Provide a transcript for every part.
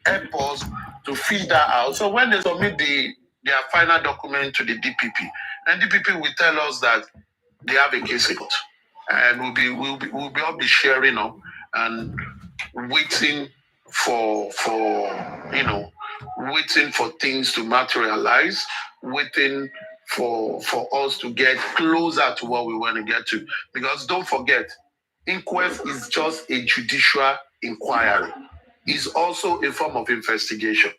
help us to fill that out. So when they submit their final document to the DPP, and DPP will tell us that they have a case in court, and we'll be all be sharing up and waiting for waiting for things to materialize, waiting for us to get closer to what we want to get to. Because don't forget, inquest is just a judicial inquiry. It's also a form of investigation.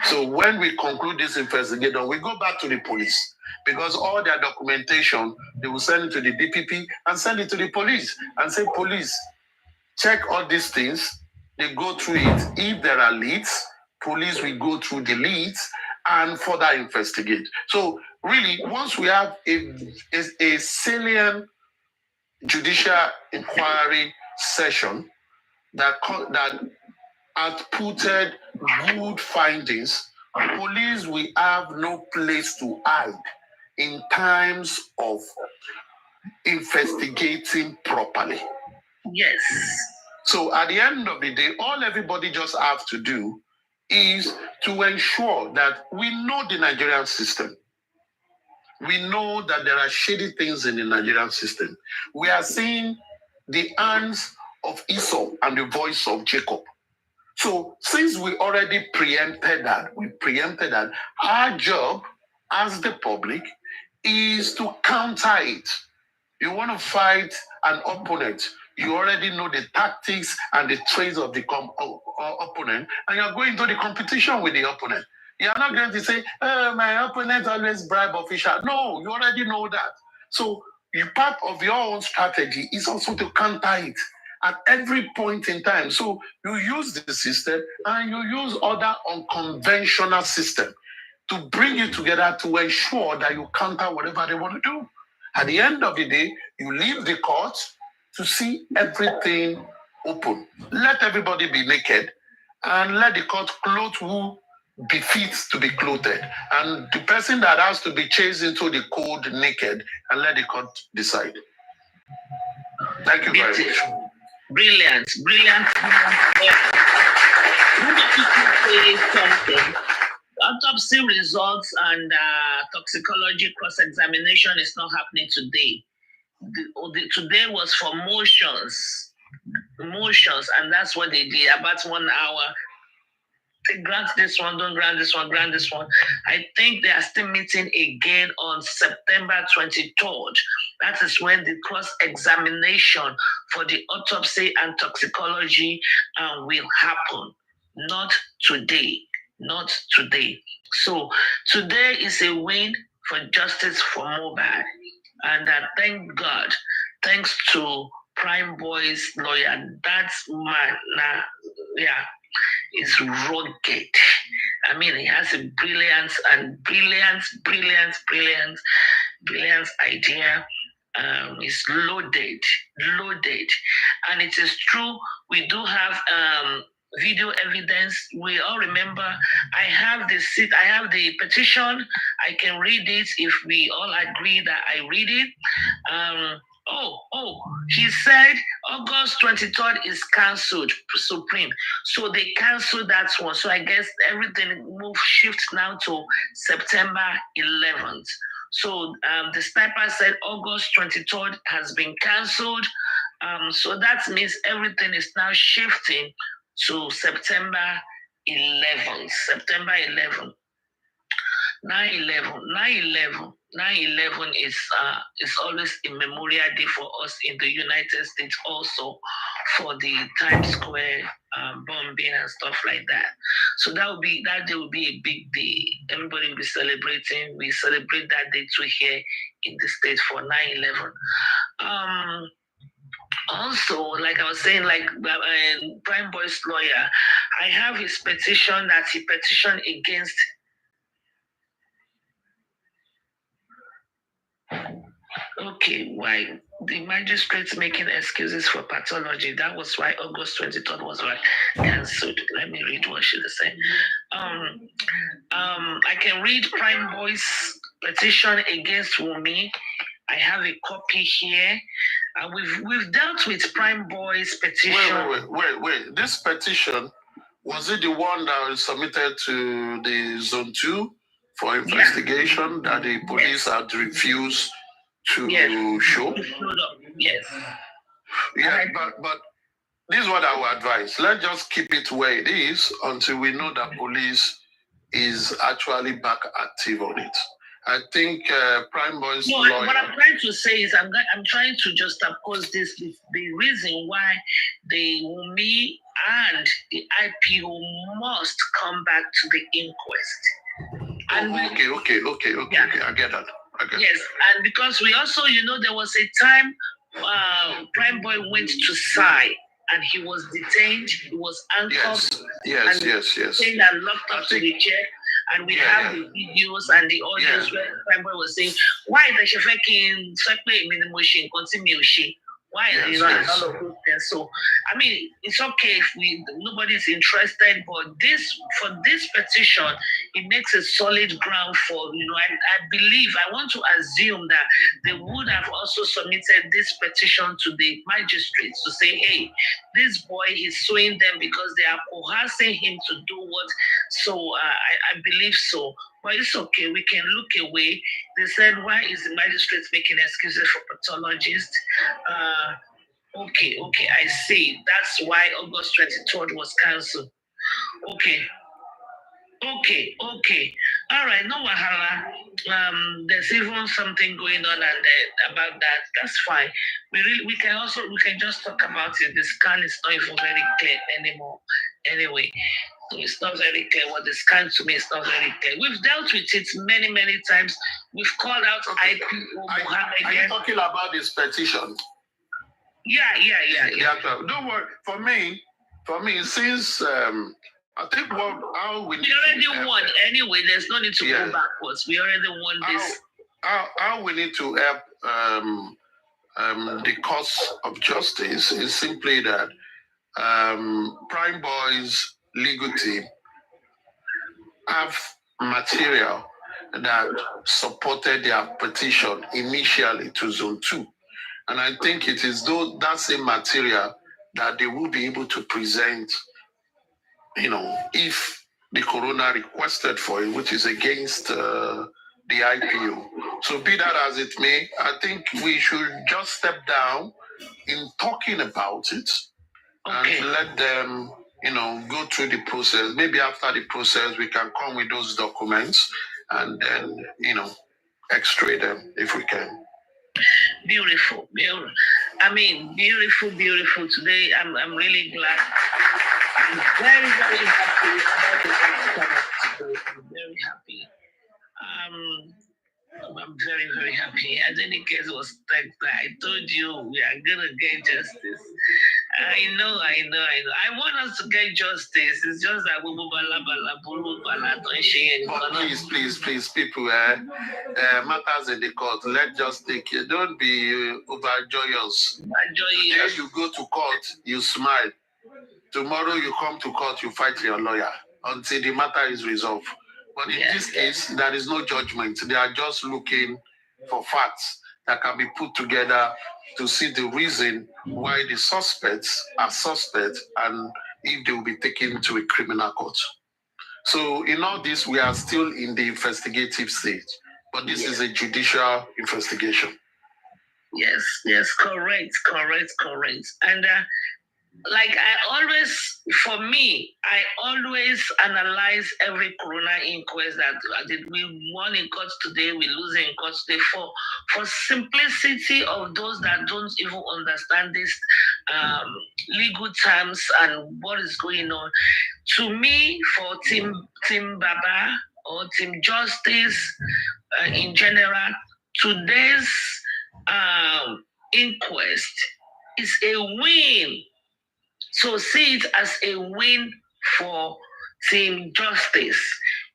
So when we conclude this investigation, we go back to the police, because all their documentation, they will send it to the DPP and send it to the police and say, police, check all these things. They go through it. If there are leads, police will go through the leads and further investigate. So really, once we have a salient judicial inquiry session that outputted good findings, police will have no place to hide in terms of investigating properly. Yes. So at the end of the day, all everybody just have to do is to ensure that we know the Nigerian system. We know that there are shady things in the Nigerian system. We are seeing the hands of Esau and the voice of Jacob. So since we already preempted that, our job as the public is to counter it. You want to fight an opponent, you already know the tactics and the traits of the opponent, and you're going to the competition with the opponent. You're not going to say, oh, my opponent always bribe official. No, you already know that. So part of your own strategy is also to counter it at every point in time. So you use the system and you use other unconventional system to bring you together to ensure that you counter whatever they want to do. At the end of the day, you leave the court to see everything open. Let everybody be naked and let the court clothe who befits to be clothed. And the person that has to be chased into the cold naked, and let the court decide. Thank you very much. Brilliant. Something. Autopsy results and toxicology cross-examination is not happening today. Today was for motions, and that's what they did. About 1 hour. They grant this one, don't grant this one, grant this one. I think they are still meeting again on September 23rd. That is when the cross-examination for the autopsy and toxicology will happen. Not today. So today is a win for justice for Mohbad. And thank God, thanks to Prime Boy's lawyer, that's man, is rugged. I mean, he has a brilliant idea. It's loaded. And it is true, we do have video evidence. We all remember, I have the petition. I can read it if we all agree that I read it. He said August 23rd is cancelled, Supreme. So they canceled that one. So I guess everything shifts now to September 11th. So the sniper said August 23rd has been cancelled. So that means everything is now shifting to September 11th. 9/11 is always a memorial day for us in the United States, also for the Times Square bombing and stuff like that. So that day will be a big day. Everybody will be celebrating. We celebrate that day too here in the States for 9/11. Also, like I was saying, like Prime Boy's lawyer, I have his petition that he petitioned against. Okay, why the magistrates making excuses for pathology? That was why August 23rd was cancelled. Let me read what she said. I can read Prime Boy's petition against Wunmi. I have a copy here. We've dealt with Prime Boy's petition. Wait. This petition Was it the one that was submitted to the Zone 2 for investigation that the police had refused to show? Yes. Yeah, but this is what I would advise. Let's just keep it where it is until we know that police is actually back active on it. I think Prime Boy's lawyer. What I'm trying to say is I'm trying to just oppose this with the reason why the Wunmi and the IPO must come back to the inquest. And okay. I get that. Yes, and because we also, there was a time Prime Boy went to Sai and he was detained, he was handcuffed. Yes. Detained and locked up to the chair. And we have the videos and the audios where Prime Boy was saying, why the Shefekin continue she? Why and all of those things. So I mean, it's okay if nobody's interested, but for this petition, it makes a solid ground for I want to assume that they would have also submitted this petition to the magistrates to say, hey, this boy is suing them because they are coercing him to do what. So I believe so. But it's okay, we can look away. They said, why is the magistrate making excuses for pathologists? Okay, I see. That's why August 23rd was cancelled. Okay. All right, no wahala. There's even something going on about that. That's fine. We can just talk about it. The scan is not even very clear anymore. Anyway, so it's not very clear. What the scan to me is not very clear. We've dealt with it many, many times. We've called out IPO Mohbad. Are you talking about this petition? Yeah. Don't worry. For me, since I think how we already won anyway. There's no need to go backwards. We already won this. How we need to help the cause of justice is simply that Prime Boy's legal team have material that supported their petition initially to Zone 2. And I think it is that same material that they will be able to present, if the coroner requested for it, which is against the IPO. So be that as it may, I think we should just step down in talking about it and let them, go through the process. Maybe after the process, we can come with those documents and then, extray them if we can. Beautiful. I mean, beautiful. Today, I'm really glad. I'm very, very happy. I'm very happy. I'm very, very happy. As any case was like I told you, we are gonna get justice. I know. I want us to get justice. It's just that please, people, matters in the court. Let's just take it. Don't be overjoyous. Today you go to court, you smile. Tomorrow you come to court, you fight your lawyer until the matter is resolved. But in this case, there is no judgment. They are just looking for facts that can be put together to see the reason why the suspects are suspects and if they will be taken to a criminal court. So in all this, we are still in the investigative stage, but this is a judicial investigation. Yes, correct. And I always analyze every coroner inquest that did we won in court today, we lose in court today for simplicity of those that don't even understand this legal terms and what is going on. To me, for Team Baba or Team Justice in general, today's inquest is a win. So see it as a win for Team Justice.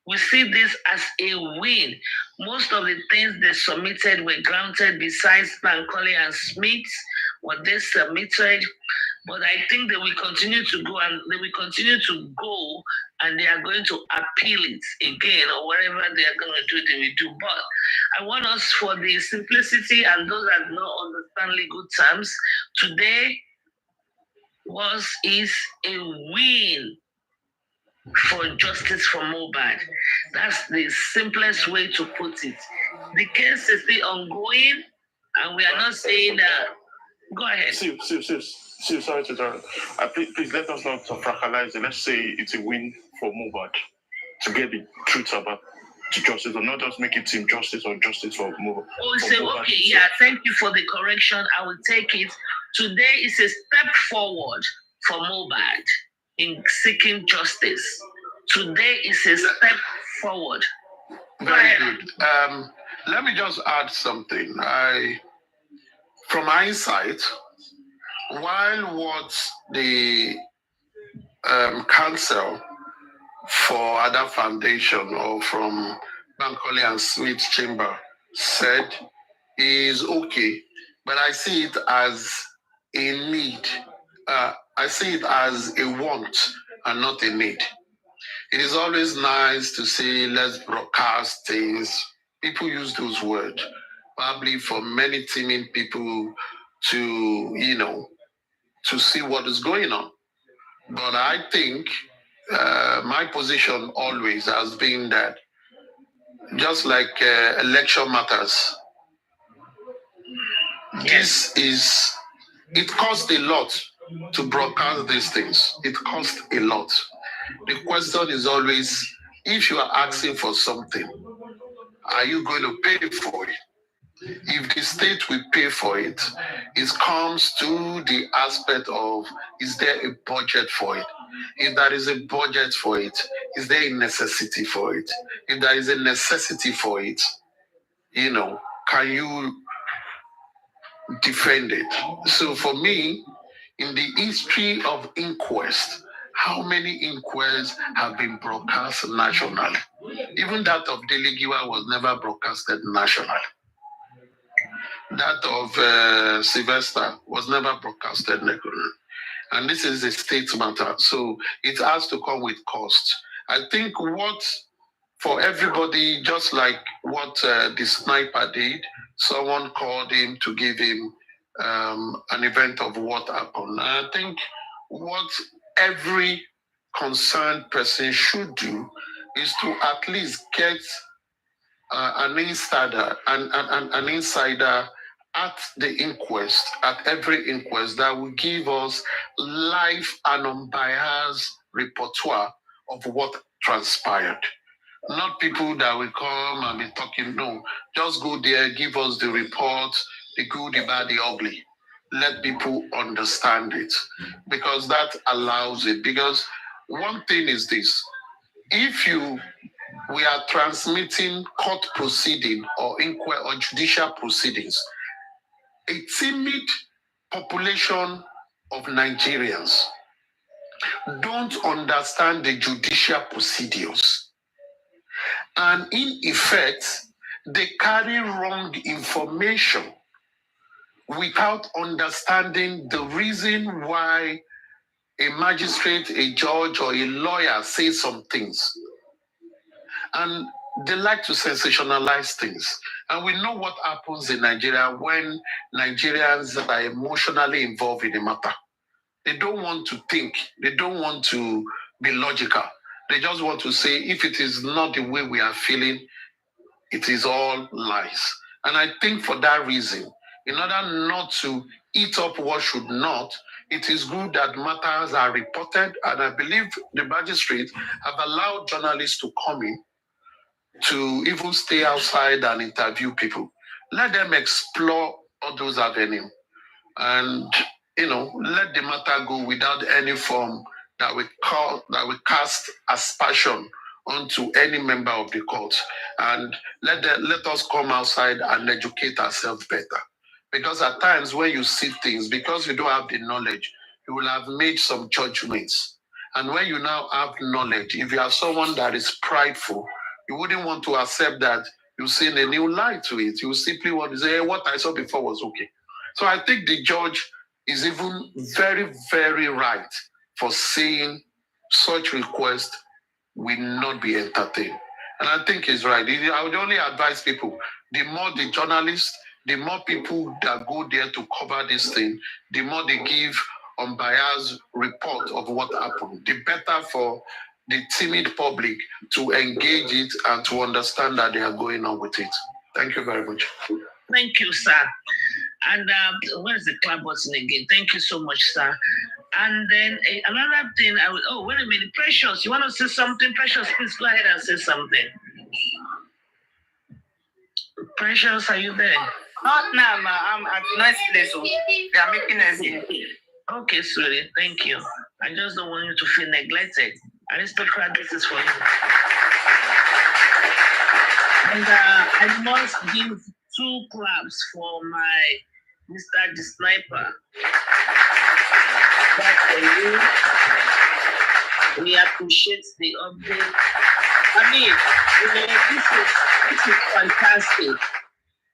We see this as a win. Most of the things they submitted were granted besides Bankole and Smith, what they submitted. But I think they will continue to go and they are going to appeal it again or whatever they are going to do, they will do. But I want us, for the simplicity and those that don't understand legal terms, today is a win. for justice for Mohbad. That's the simplest way to put it. The case is still ongoing, and we are not saying that. Go ahead. See, sorry to interrupt. Please let us not fractalize it. Let's say it's a win for Mohbad to get the truth about to justice, or not just make it team justice or justice for Mohbad. Oh, say, okay, yeah, thank you for the correction. I will take it. Today is a step forward for Mohbad in seeking justice. Today is a step forward. Very good. Let me just add something. From hindsight, while what the council for Ada Foundation or from Bankole and Smith Chamber said is okay, but I see it as a need. I see it as a want and not a need. It is always nice to say, let's broadcast things. People use those words, probably for many timid people to, to see what is going on. But I think my position always has been that just like election matters, it costs a lot to broadcast these things. It costs a lot. The question is always, if you are asking for something, are you going to pay for it? If the state will pay for it, it comes to the aspect of, is there a budget for it? If there is a budget for it, is there a necessity for it? If there is a necessity for it, can you defend it? So for me, in the history of Inquest, how many inquests have been broadcast nationally? Even that of Delegiwa was never broadcasted nationally. That of Sylvester was never broadcasted nationally. And this is a state matter. So it has to come with cost. I think for everybody, just like what the sniper did, someone called him to give him an event of what happened. And I think what every concerned person should do is to at least get an insider at the inquest, at every inquest, that will give us live and unbiased repertoire of what transpired. Not people that will come and be talking. No, just go there, give us the report, the good, the bad, the ugly. Let people understand it, because that allows it. Because one thing is this: if we are transmitting court proceeding or inquiry or judicial proceedings, a timid population of Nigerians don't understand the judicial procedures. And in effect, they carry wrong information without understanding the reason why a magistrate, a judge, or a lawyer says some things. And they like to sensationalize things. And we know what happens in Nigeria when Nigerians are emotionally involved in a matter. They don't want to think. They don't want to be logical. They just want to say, if it is not the way we are feeling, it is all lies. And I think for that reason, in order not to eat up what should not, it is good that matters are reported. And I believe the magistrates have allowed journalists to come in, to even stay outside and interview people. Let them explore all those avenues, and let the matter go without any form that we cast aspersion onto any member of the court. And let us come outside and educate ourselves better. Because at times when you see things, because you don't have the knowledge, you will have made some judgments. And when you now have knowledge, if you are someone that is prideful, you wouldn't want to accept that you've seen a new light to it. You simply want to say, hey, what I saw before was okay. So I think the judge is even very, very right for saying such request will not be entertained. And I think he's right. I would only advise people, the more the journalists, the more people that go there to cover this thing, the more they give unbiased report of what happened, the better for the timid public to engage it and to understand that they are going on with it. Thank you very much. Thank you, sir. And where's the clap button again? Thank you so much, sir. And then another thing, wait a minute, Precious, you want to say something? Precious, please go ahead and say something. Precious, are you there? Not now, ma. I'm at nice place. So they are making us here. Okay, sweetie, thank you. I just don't want you to feel neglected. Aristocrat, this is for you. And I must give 2 claps for my Mr. The Sniper. That's for you. We appreciate the update. I mean, this is fantastic.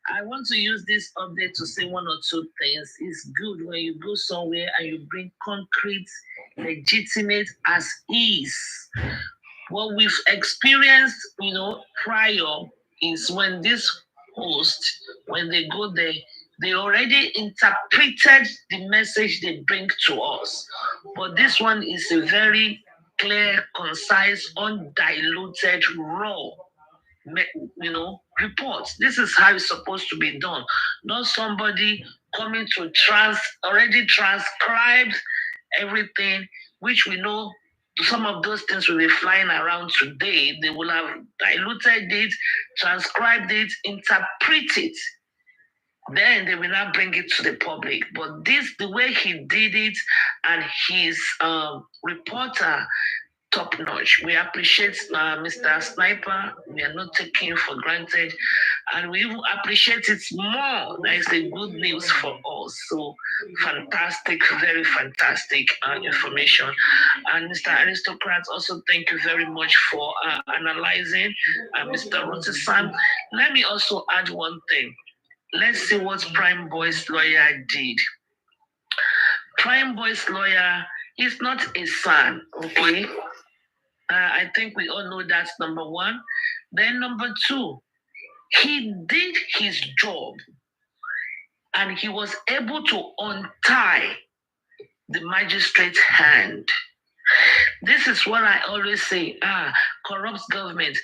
I want to use this update to say 1 or 2 things. It's good when you go somewhere and you bring concrete, legitimate as is. What we've experienced, prior is when this host, when they go there, they already interpreted the message they bring to us. But this one is a very clear, concise, undiluted, raw, reports. This is how it's supposed to be done. Not somebody coming to already transcribed everything, which we know some of those things will be flying around today. They will have diluted it, transcribed it, interpreted it. Then they will not bring it to the public. But the way he did it, and his reporter, top notch. We appreciate Mr. Sniper. We are not taking for granted, and we even appreciate it more. That is the good news for us. So fantastic, very fantastic information. And Mr. Aristocrat, also thank you very much for analyzing Mr. Rotisan. Let me also add one thing. Let's see what Prime Boy's lawyer did. Prime Boy's lawyer is not a son, okay? I think we all know that's number 1. Then number 2, he did his job and he was able to untie the magistrate's hand. This is what I always say, corrupt government.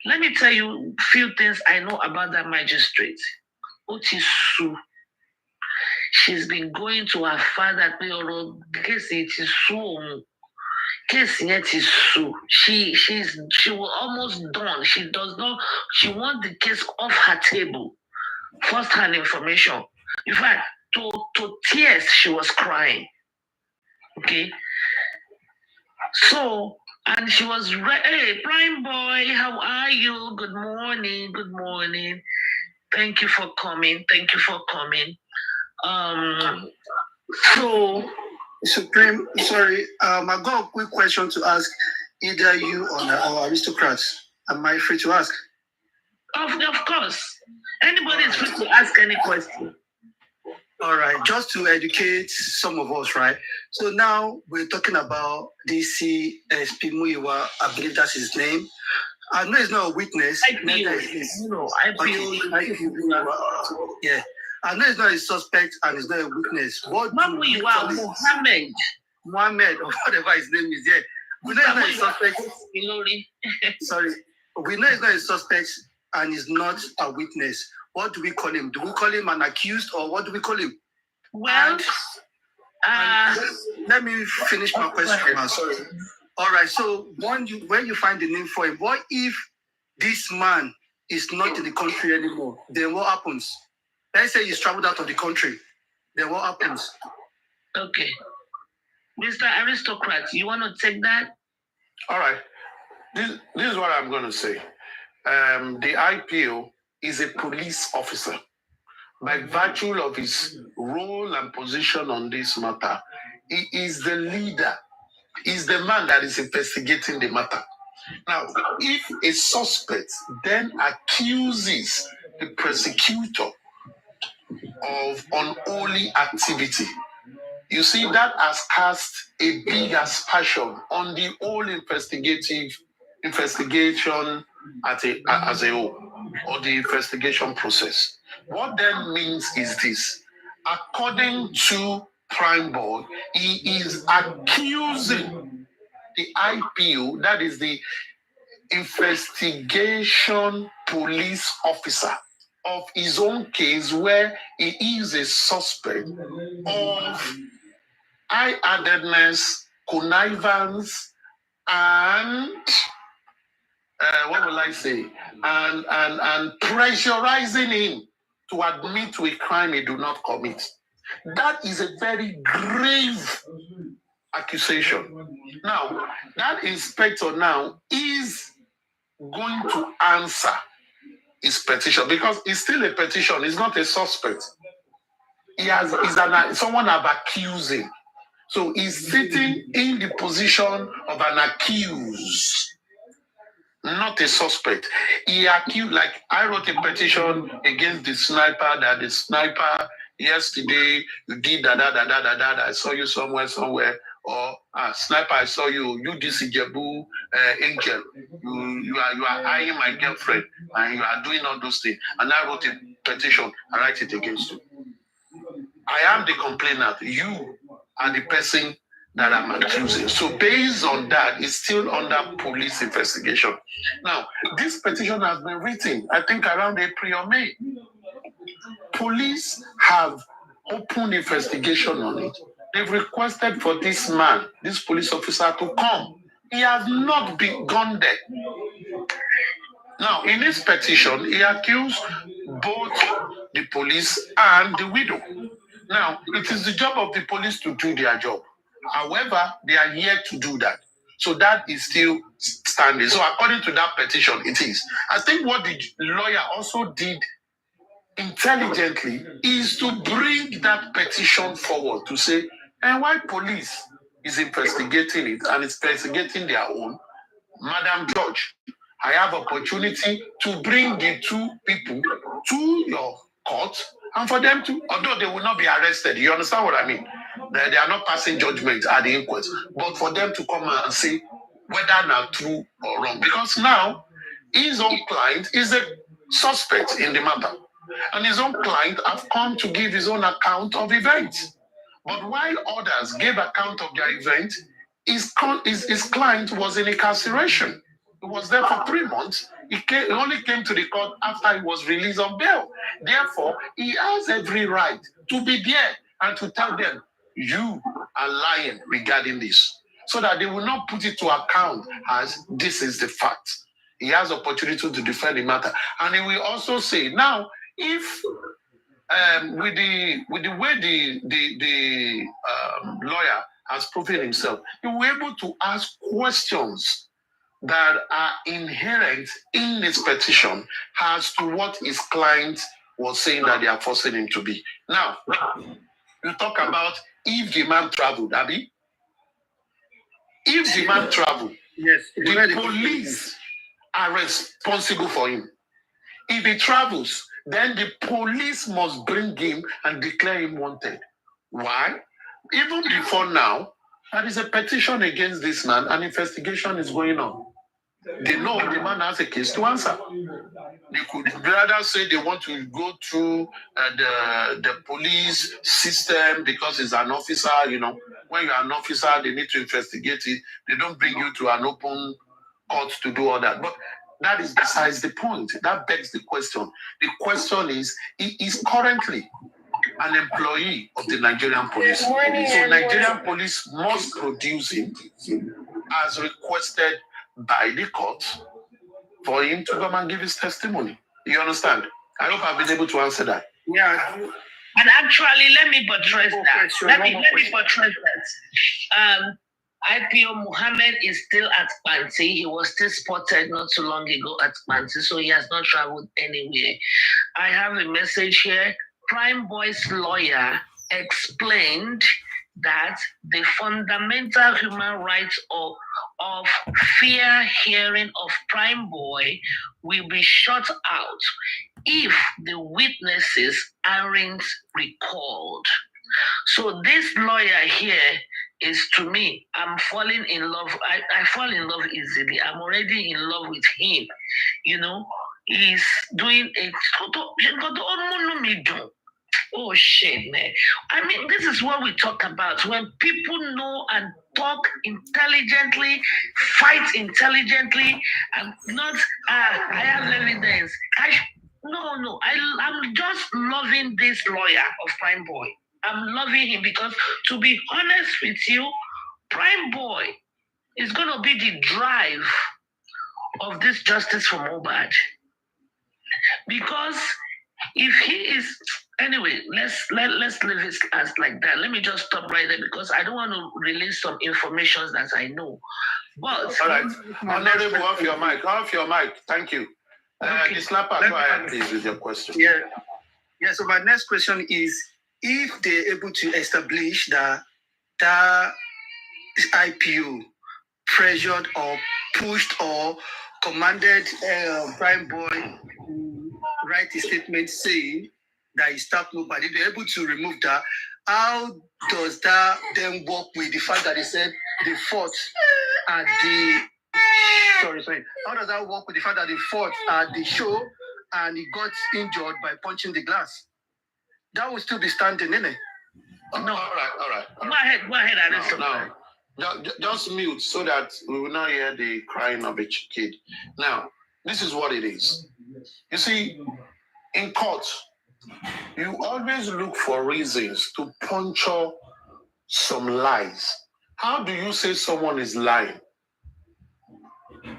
Let me tell you a few things I know about that magistrate. Otisu. She's been going to her father, she was almost done. She wants the case off her table. First-hand information. In fact, to tears, she was crying. Okay. So, and she was, hey, Prime Boy, how are you? Good morning. Good morning. Thank you for coming. Thank you for coming. So, Supreme, sorry, I got a quick question to ask either you or Aristocrats. Am I free to ask? Of course. Anybody is free to ask any question. All right, just to educate some of us, right? So now we're talking about DCSP Muyiwa, I believe that's his name. I know he's not a witness. Yeah. I know he's not a suspect and he's not a witness. Mohammed, or whatever his name is, yeah. We know he's not a suspect. Sorry. We know he's not a suspect and he's not a witness. What do we call him? Do we call him an accused or what do we call him? Well, let me finish my question now. Sorry. All right. So when you find the name for him, what if this man is not in the country anymore? Then what happens? Let's say he's traveled out of the country. Then what happens? Okay. Mr. Aristocrat, you want to take that? All right. This is what I'm going to say. The IPO is a police officer. By virtue of his role and position on this matter, he is the leader. He's the man that is investigating the matter. Now, if a suspect then accuses the prosecutor of unholy activity, you see that has cast a big aspersion on the whole investigation as a whole, or the investigation process. What that means is this: according to Prime Boy, he is accusing the IPO, that is the investigation police officer, of his own case where he is a suspect of high-handedness, connivance, and what will I say? And pressurizing him to admit to a crime he do not commit. That is a very grave accusation. Now, that inspector now is going to answer his petition because it's still a petition. He's not a suspect. Someone have accused him. So he's sitting in the position of an accused, not a suspect. He accused, like I wrote a petition against the sniper, that the sniper yesterday you did da. I saw you somewhere, or sniper, I saw you this Ijebu angel. You are eyeing my girlfriend and you are doing all those things. And I wrote a petition and write it against you. I am the complainant. You are the person that I'm accusing. So based on that, it's still under police investigation. Now, this petition has been written, I think around April or May. Police have opened investigation on it. They've requested for this man, this police officer, to come. He has not been gone there. Now, in his petition, he accused both the police and the widow. Now, it is the job of the police to do their job. However, they are yet to do that. So that is still standing. So according to that petition, it is. I think what the lawyer also did intelligently is to bring that petition forward to say, and why police is investigating it and it's investigating their own, Madam Judge, I have opportunity to bring the two people to your court and for them to, although they will not be arrested, you understand what I mean? They are not passing judgment at the inquest, but for them to come and say whether now true or wrong. Because now his own client is a suspect in the matter. And his own client have come to give his own account of events. But while others gave account of their event, his client was in incarceration. He was there for 3 months. He only came to the court after he was released on bail. Therefore, he has every right to be there and to tell them, you are lying regarding this, so that they will not put it to account as this is the fact. He has opportunity to defend the matter. And he will also say, now, if with the way the lawyer has proven himself, he will be able to ask questions that are inherent in his petition as to what his client was saying that they are forcing him to be. Now, you talk about if the man traveled, Abby. If the man traveled, yes, the police are responsible for him. If he travels, then the police must bring him and declare him wanted. Why? Even before now, there is a petition against this man, and investigation is going on. They know the man has a case to answer. They could rather say they want to go through the police system because he's an officer. You know, when you're an officer, they need to investigate it. They don't bring you to an open court to do all that. But that is besides the point. That begs the question. The question is, he is currently an employee of the Nigerian police. So Nigerian police must produce him as requested by the court for him to come and give his testimony. You understand? I hope I've been able to answer that. Yeah. And actually, let me buttress that. Let me buttress that. IPO Mohammed is still at Panti. He was still spotted not too long ago at Panti, so he has not traveled anywhere. I have a message here. Prime Boy's lawyer explained that the fundamental human rights of fair hearing of Prime Boy will be shut out if the witnesses aren't recalled. So this lawyer here is, to me, I'm falling in love. I fall in love easily. I'm already in love with him. You know, he's doing a Oh shit, man. I mean, this is what we talk about. When people know and talk intelligently, fight intelligently, and not I have evidence. I'm just loving this lawyer of Prime Boy. I'm loving him because, to be honest with you, Prime Boy is gonna be the drive of this justice for Mohbad. Because if he is anyway, let's leave it as like that. Let me just stop right there because I don't want to release some information that I know. But all right, Honorable, off your mic. Off your mic. Thank you. Okay. The slapper, go ahead, please, with your question. Yeah. So my next question is, if they're able to establish that IPO pressured or pushed or commanded Prime Boy to write a statement saying that he stopped nobody, they're able to remove that. How does that then work with the fact that they said they fought at the sorry. How does that work with the fact that they fought at the show and he got injured by punching the glass? That would still be standing, isn't it? No. All right. Go ahead, Alice. No. Just mute so that we will not hear the crying of a kid. Now, this is what it is. You see, in court, you always look for reasons to puncture some lies. How do you say someone is lying?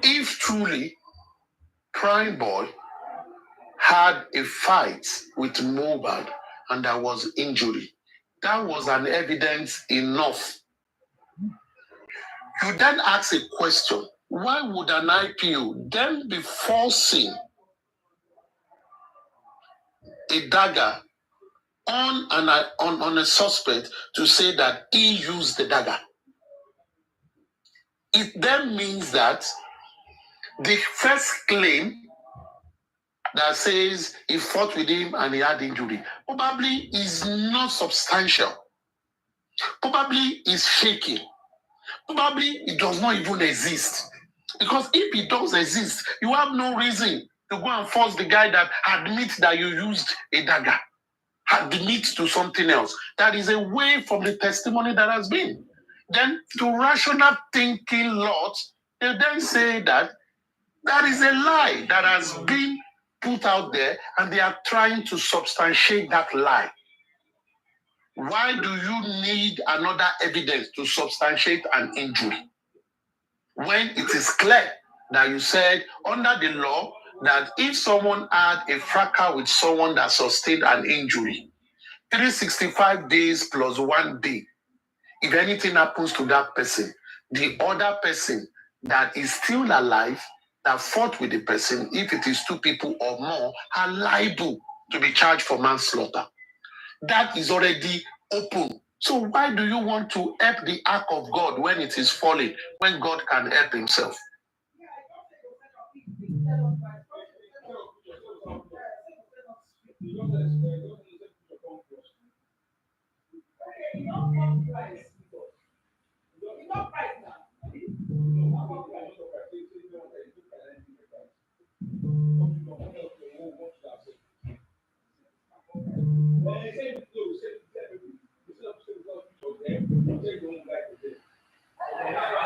If truly Prime Boy had a fight with Mohbad and there was injury, that was an evidence enough. You then ask a question, why would an IPO then be forcing a dagger on a suspect to say that he used the dagger? It then means that the first claim that says he fought with him and he had injury probably is not substantial. Probably is shaky. Probably it does not even exist. Because if it does exist, you have no reason to go and force the guy that admits that you used a dagger, admits to something else. That is away from the testimony that has been. Then to rational thinking lot, they then say that that is a lie that has been put out there and they are trying to substantiate that lie. Why do you need another evidence to substantiate an injury? When it is clear that you said under the law that if someone had a fracas with someone that sustained an injury, 365 days plus 1 day, if anything happens to that person, the other person that is still alive that fought with the person, if it is 2 people or more, are liable to be charged for manslaughter. That is already open. So why do you want to help the ark of God when it is falling, when God can help himself?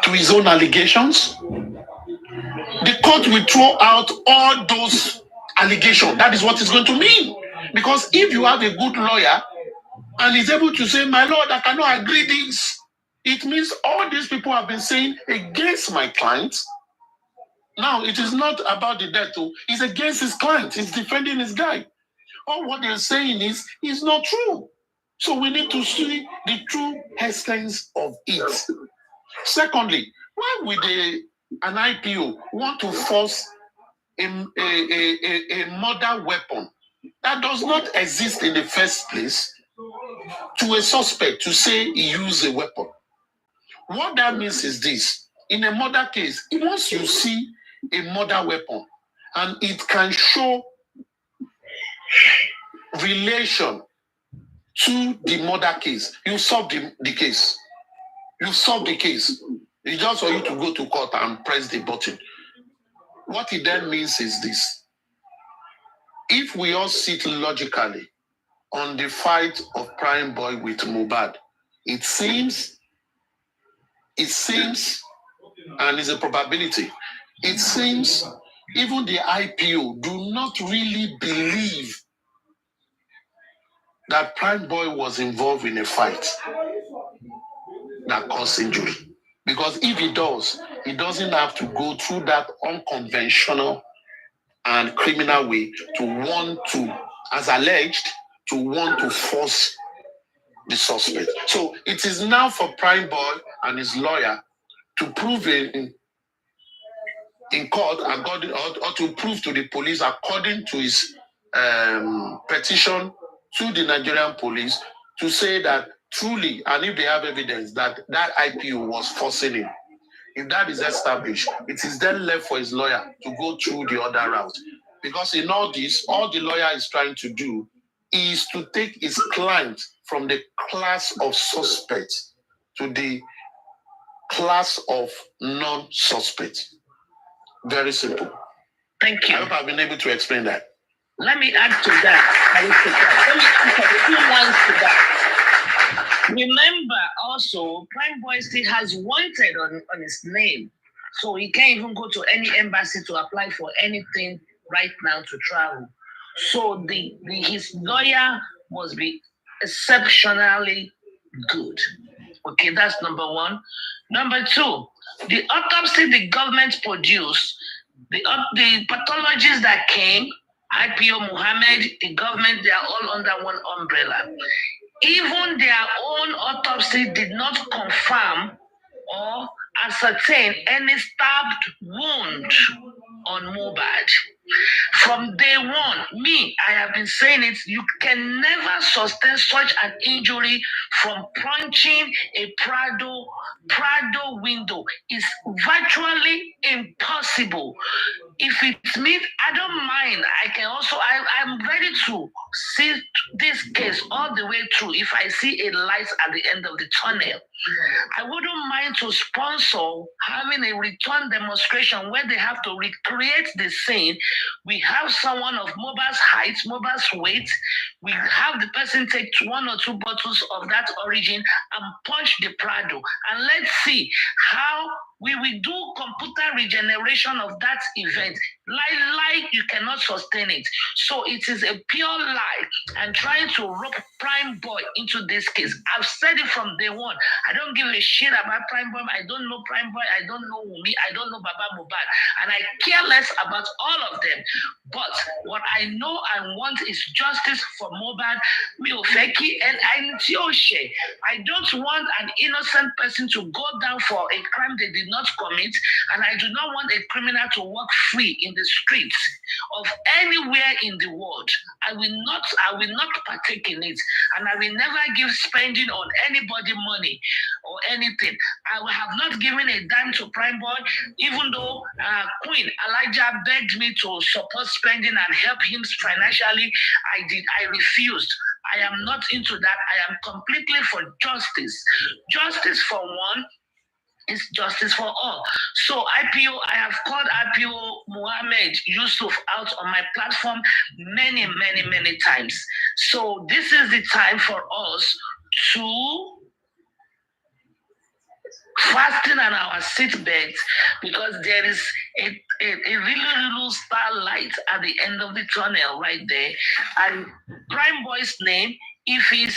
To his own allegations, the court will throw out all those allegations. That is what it's going to mean. Because if you have a good lawyer and is able to say, my lord, I cannot agree this, it means all these people have been saying against my client. Now, it is not about the death, it's against his client. He's defending his guy. All what they're saying is not true. So we need to see the true essence of it. Secondly, why would an IPO want to force a murder weapon that does not exist in the first place to a suspect to say he used a weapon? What that means is this. In a murder case, once you see a murder weapon and it can show relation to the murder case, you solve the case. You solve the case. It's just for you to go to court and press the button. What it then means is this. If we all sit logically on the fight of Prime Boy with Mohbad. It seems, and it's a probability, it seems even the IPO do not really believe that Prime Boy was involved in a fight that caused injury. Because if he does, he doesn't have to go through that unconventional and criminal way to want to, as alleged, to want to force the suspect. So it is now for Prime Boy and his lawyer to prove in court or to prove to the police according to his petition to the Nigerian police to say that truly, and if they have evidence that that IPO was forcing him. If that is established, it is then left for his lawyer to go through the other route. Because in all this, all the lawyer is trying to do is to take his client from the class of suspects to the class of non-suspects. Very simple. Thank you. I hope I've been able to explain that. Let me add to that. Let me add a few lines to that. Remember also, Prime Boy still has wanted on his name. So he can't even go to any embassy to apply for anything right now to travel. So his lawyer must be exceptionally good. Okay, that's number one. Number two, the autopsy the government produced, the pathologists that came, IPO Mohammed, the government, they are all under one umbrella. Even their own autopsy did not confirm or ascertain any stabbed wound on Mohbad. From day one, I have been saying it, you can never sustain such an injury from punching a Prado window. It's virtually impossible. If it means, I don't mind. I'm ready to see this case all the way through if I see a light at the end of the tunnel. I wouldn't mind to sponsor having a return demonstration where they have to recreate the scene. We have someone of Mohbad's height, Mohbad's weight. We have the person take 1 or 2 bottles of that origin and punch the Prado. And let's see how we will do computer regeneration of that event. Like you cannot sustain it. So it is a pure lie and trying to rope Prime Boy into this case. I've said it from day one. I don't give a shit about Prime Boy. I don't know Prime Boy. I don't know Wumi. I don't know Baba Mohbad. And I care less about all of them. But what I know and want is justice for Mohbad, Miofeki, and Aintioche. I don't want an innocent person to go down for a crime they did not commit, and I do not want a criminal to walk free in the streets of anywhere in the world. I will not partake in it, and I will never give spending on anybody money or anything. I will have not given a dime to Prime Boy, even though Queen Elijah begged me to support spending and help him financially. I refused. I am not into that. I am completely for justice. Justice for one is justice for all. So IPO, I have called IPO Mohammed Yusuf out on my platform many, many, many times. So this is the time for us to fasten on our seatbelts, because there is a really little starlight at the end of the tunnel right there. And Prime Boy's name, if he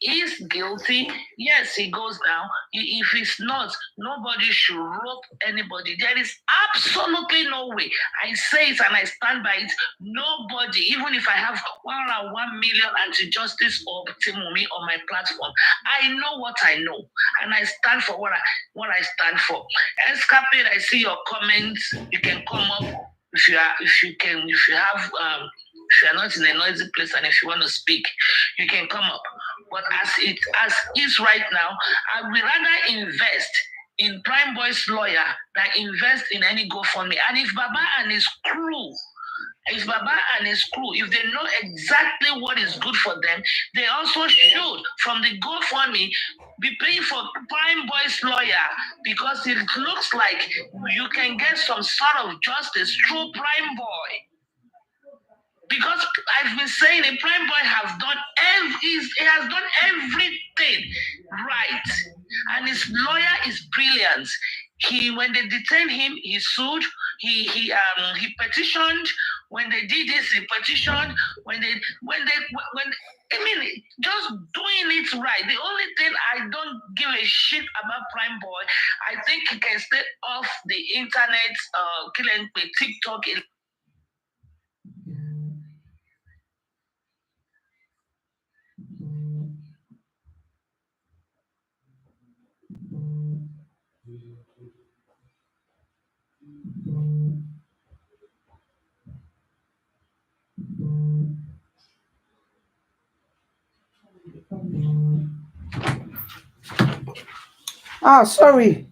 is guilty, yes, he goes down. If he's not, nobody should rope anybody. There is absolutely no way. I say it and I stand by it. Nobody, even if I have 1 million anti-justice or Timumi on my platform, I know what I know, and I stand for what I stand for. Escapade, I see your comments. You can come up if you have if you are not in a noisy place and if you want to speak, you can come up. But as is right now, I would rather invest in Prime Boy's lawyer than invest in any GoFundMe. And if Baba and his crew, if they know exactly what is good for them, they also should, from the GoFundMe, be paying for Prime Boy's lawyer, because it looks like you can get some sort of justice through Prime Boy. Because I've been saying a Prime Boy has done everything right, and his lawyer is brilliant. When they detained him, he sued. He petitioned. When they did this, he petitioned. When I mean, just doing it right. The only thing I don't give a shit about Prime Boy, I think he can stay off the internet, killing TikTok. Sorry.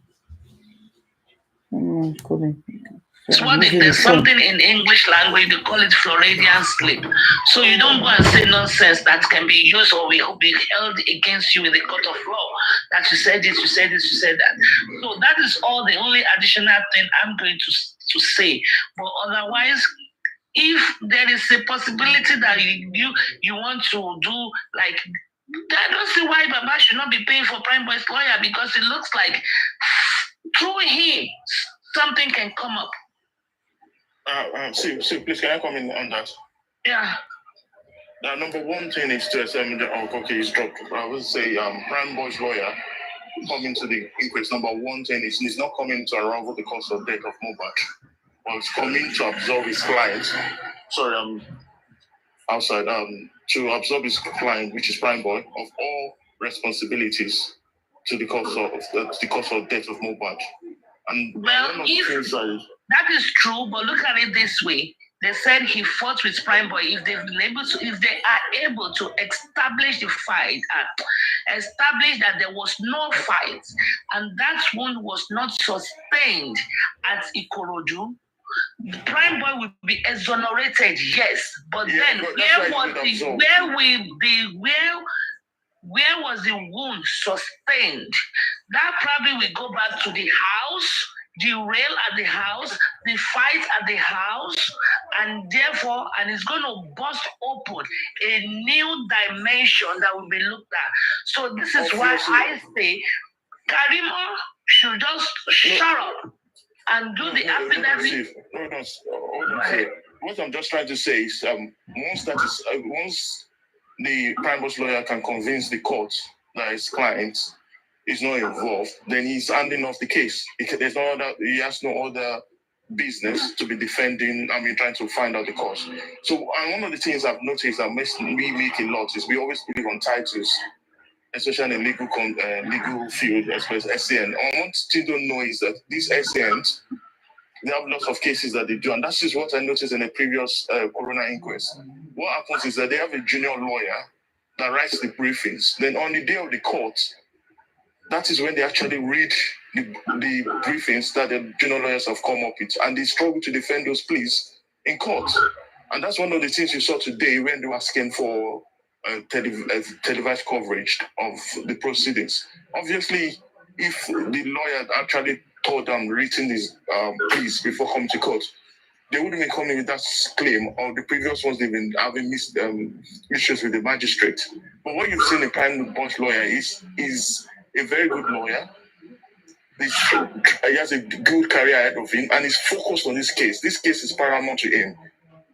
It's what there's something in English language, they call it Floridian slip. So you don't go and say nonsense that can be used or will be held against you in the court of law. That you said this, you said this, you said that. So that is all the only additional thing I'm going to say. But otherwise, if there is a possibility that you want to do like, I don't see why Baba should not be paying for Prime Boy's lawyer, because it looks like through him something can come up. See, please, can I come in on that? Yeah. Number one thing is to okay, it's dropped. I would say Prime Boy's lawyer coming to the inquest. Number one thing is he's not coming to unravel the cause of death of Mohbad, but he's coming to absolve his client. Sorry, outside. To absolve his client, which is Prime Boy, of all responsibilities to the cause of death of Mohbad. And well, that is true, but look at it this way. They said he fought with Prime Boy. If they are able to establish the fight, establish that there was no fight, and that one was not sustained at Ikorodu, the Prime Boy will be exonerated, yes. But then where was the wound sustained? That probably will go back to the house, the rail at the house, the fight at the house, and therefore, and it's going to bust open a new dimension that will be looked at. So this is why I say Karima should just shut up and do the affidavit. What I'm just trying to say is, once the Prime Boy's lawyer can convince the court that his client is not involved, then he's handing off the case. He has no other business to be defending. Trying to find out the cause. So, and one of the things I've noticed that makes me make a lot is we always believe on titles, especially in the legal field, especially SCN. And one thing you don't know is that these SCNs, they have lots of cases that they do, and that's just what I noticed in the previous coroner inquest. What happens is that they have a junior lawyer that writes the briefings. Then on the day of the court, that is when they actually read the briefings that the junior lawyers have come up with, and they struggle to defend those pleas in court. And that's one of the things you saw today when they were asking for televised coverage of the proceedings. Obviously, if the lawyer actually told them written these pleas before coming to court, they wouldn't be coming with that claim, or the previous ones they've been having issues with the magistrate. But what you've seen in Prime Boy's lawyer is a very good lawyer. He has a good career ahead of him, and he's focused on this case. This case is paramount to him.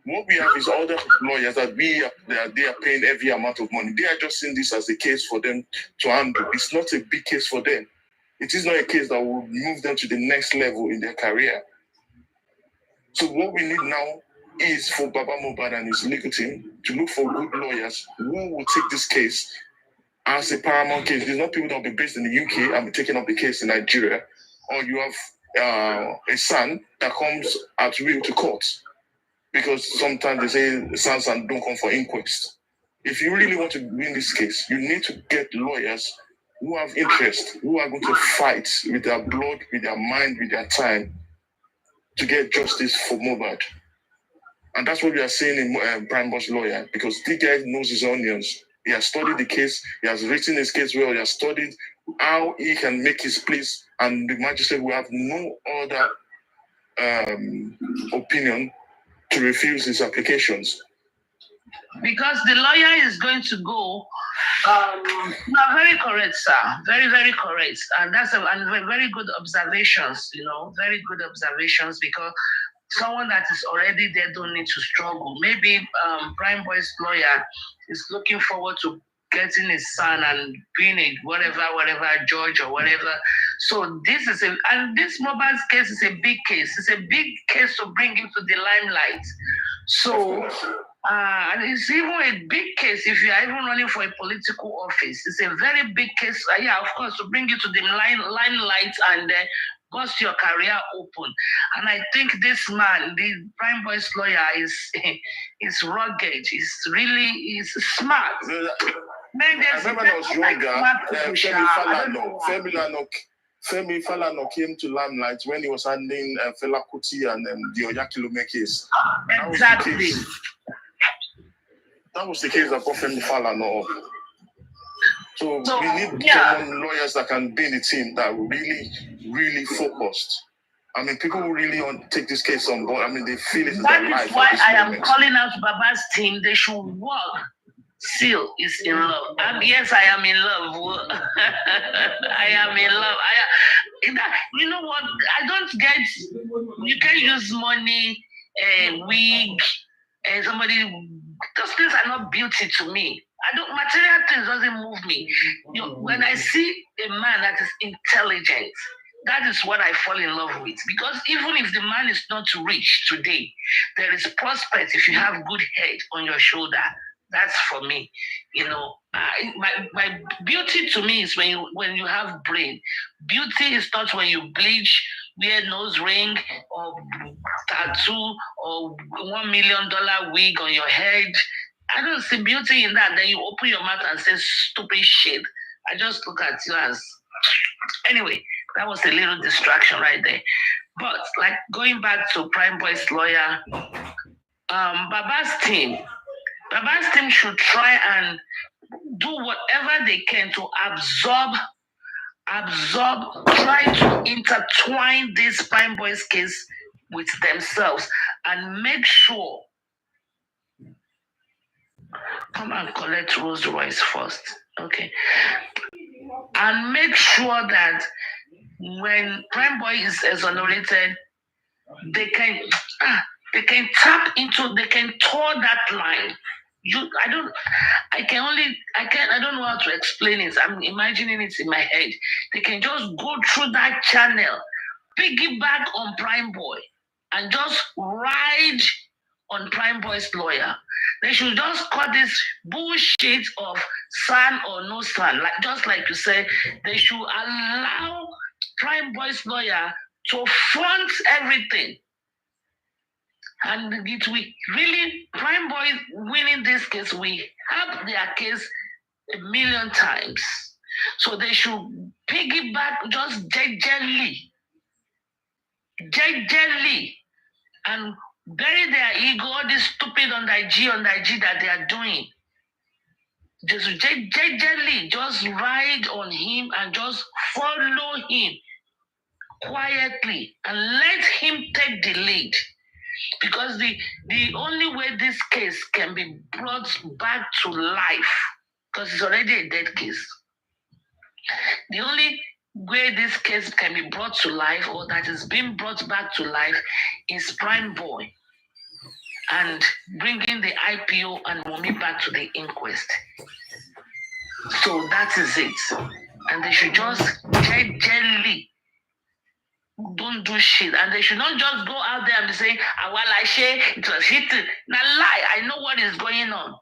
What we have is other lawyers that they are paying every amount of money. They are just seeing this as a case for them to handle. It's not a big case for them. It is not a case that will move them to the next level in their career. So what we need now is for Baba Mohbad and his legal team to look for good lawyers who will take this case as a paramount case. There's not people that will be based in the UK and be taking up the case in Nigeria, or you have a son that comes at will to court, because sometimes they say sons and don't come for inquest. If you really want to win this case, you need to get lawyers who have interest, who are going to fight with their blood, with their mind, with their time to get justice for Mohbad. And that's what we are seeing in Prime Boy's lawyer, because this guy knows his onions. He has studied the case, he has written his case well, he has studied how he can make his pleas, and the magistrate will have no other opinion to refuse his applications. because the lawyer is going to go. No, very correct, sir. Very, very correct. And that's very good observations, very good observations, because someone that is already there don't need to struggle. Maybe Prime Boy's lawyer is looking forward to getting his son and being a whatever judge or whatever. So this Mohbad's case is a big case. It's a big case to bring him to the limelight. So and it's even a big case if you are even running for a political office. It's a very big case. Yeah, of course, to bring you to the limelight and bust your career open. And I think this man, the Prime Boy's lawyer, is rugged. He's smart. I remember when I was younger, Femi Falana came to limelight when he was handling Fela Kuti and the Oyakilome case. Exactly. That was the case that brought Femi Falana up. So we need genuine lawyers that can be in the team that are really, really focused. I mean, people who really take this case on board. I mean, they feel it in their life. That is why I am calling out Baba's team. They should work. Seal is in love. Yes, I am in love. I am in love. You know what? I don't get. You can use money, wig, and somebody. Those things are not beauty to me. Material things doesn't move me. When I see a man that is intelligent, that is what I fall in love with. Because even if the man is not rich today, there is prospect if you have good head on your shoulder. That's for me. My beauty to me is when you have brain. Beauty is not when you bleach, wear nose ring, or tattoo, or $1 million wig on your head. I don't see beauty in that. Then you open your mouth and say stupid shit. I just look at you as... Anyway, that was a little distraction right there. But like going back to Prime Boy's lawyer, Baba's team should try and do whatever they can to absorb, try to intertwine this Prime Boy's case with themselves and make sure. Come and collect Rolls Royce first, okay? And make sure that when Prime Boy is exonerated, they can tap into, they can tour that line. I don't know how to explain it. I'm imagining it in my head. They can just go through that channel, piggyback on Prime Boy, and just ride on Prime Boy's lawyer. They should just cut this bullshit of son or no son. Just like you say, they should allow Prime Boy's lawyer to front everything. And it will really, Prime Boy winning this case, we have their case 1,000,000 times. So they should piggyback just gently, and bury their ego, all this stupid on the IG that they are doing. Just gently, just ride on him and just follow him quietly and let him take the lead. Because the only way this case can be brought back to life, because it's already a dead case, the only way this case can be brought to life, or that is being brought back to life, is Prime Boy and bringing the IPO and Wunmi back to the inquest. So that is it. And they should just gently don't do shit. And they should not just go out there and be saying, it was hitting. Now lie. I know what is going on.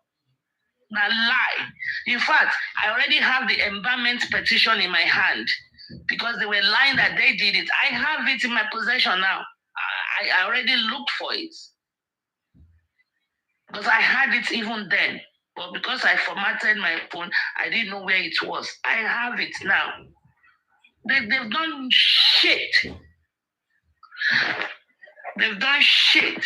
Now lie. In fact, I already have the embalmment petition in my hand because they were lying that they did it. I have it in my possession now. I already looked for it. Because I had it even then. But because I formatted my phone, I didn't know where it was. I have it now. They've done shit. They've done shit.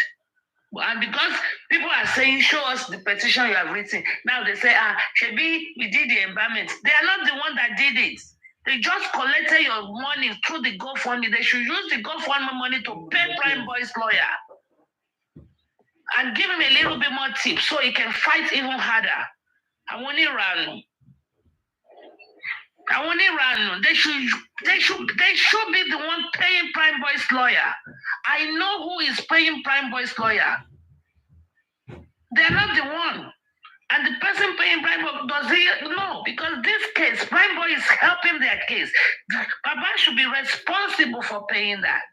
And because people are saying, show us the petition you have written. Now they say, Shebi, we did the embalmment. They are not the one that did it. They just collected your money through the GoFundMe. They should use the GoFundMe money to pay Prime Boy's lawyer. and give him a little bit more tip so he can fight even harder. I want to run. They should be the one paying Prime Boy's lawyer. I know who is paying Prime Boy's lawyer. They're not the one. And the person paying Prime Boy, does he? No, because this case, Prime Boy is helping their case. Baba should be responsible for paying that.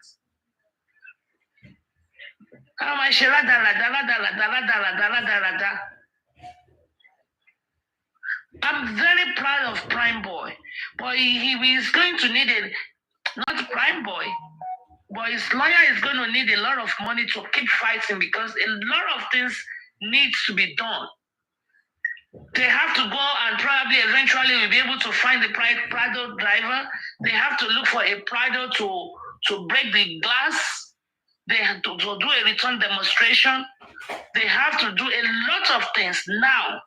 I'm very proud of Prime Boy, but he is going to need not Prime Boy, but his lawyer is going to need a lot of money to keep fighting because a lot of things needs to be done. They have to go and probably eventually will be able to find the Prado driver. They have to look for a Prado to break the glass. They have to do a return demonstration. They have to do a lot of things now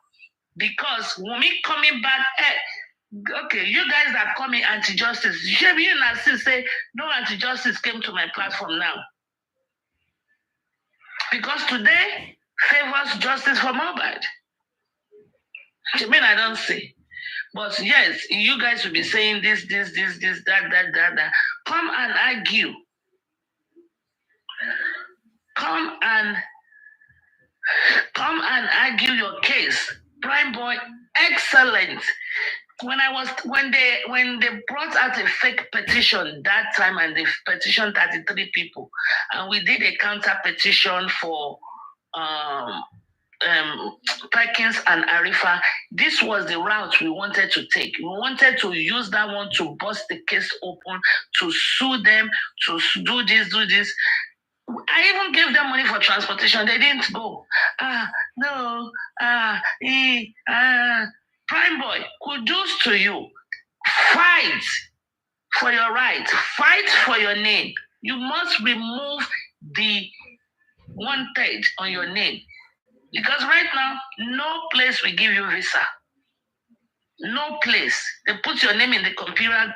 because when we coming back, okay, you guys are coming anti-justice. You and say no anti-justice came to my platform now. Because today favors justice for Mohbad. I mean, I don't see. But yes, you guys will be saying this, that. Come and argue. Come and argue your case. Prime Boy, excellent. When they brought out a fake petition that time and they petitioned 33 people, and we did a counter petition for Perkins and Arifa, this was the route we wanted to take. We wanted to use that one to bust the case open, to sue them, to do this. I even gave them money for transportation. They didn't go. Prime Boy, kudos to you. Fight for your right. Fight for your name. You must remove the wanted on your name. Because right now, no place will give you visa. No place. They put your name in the computer.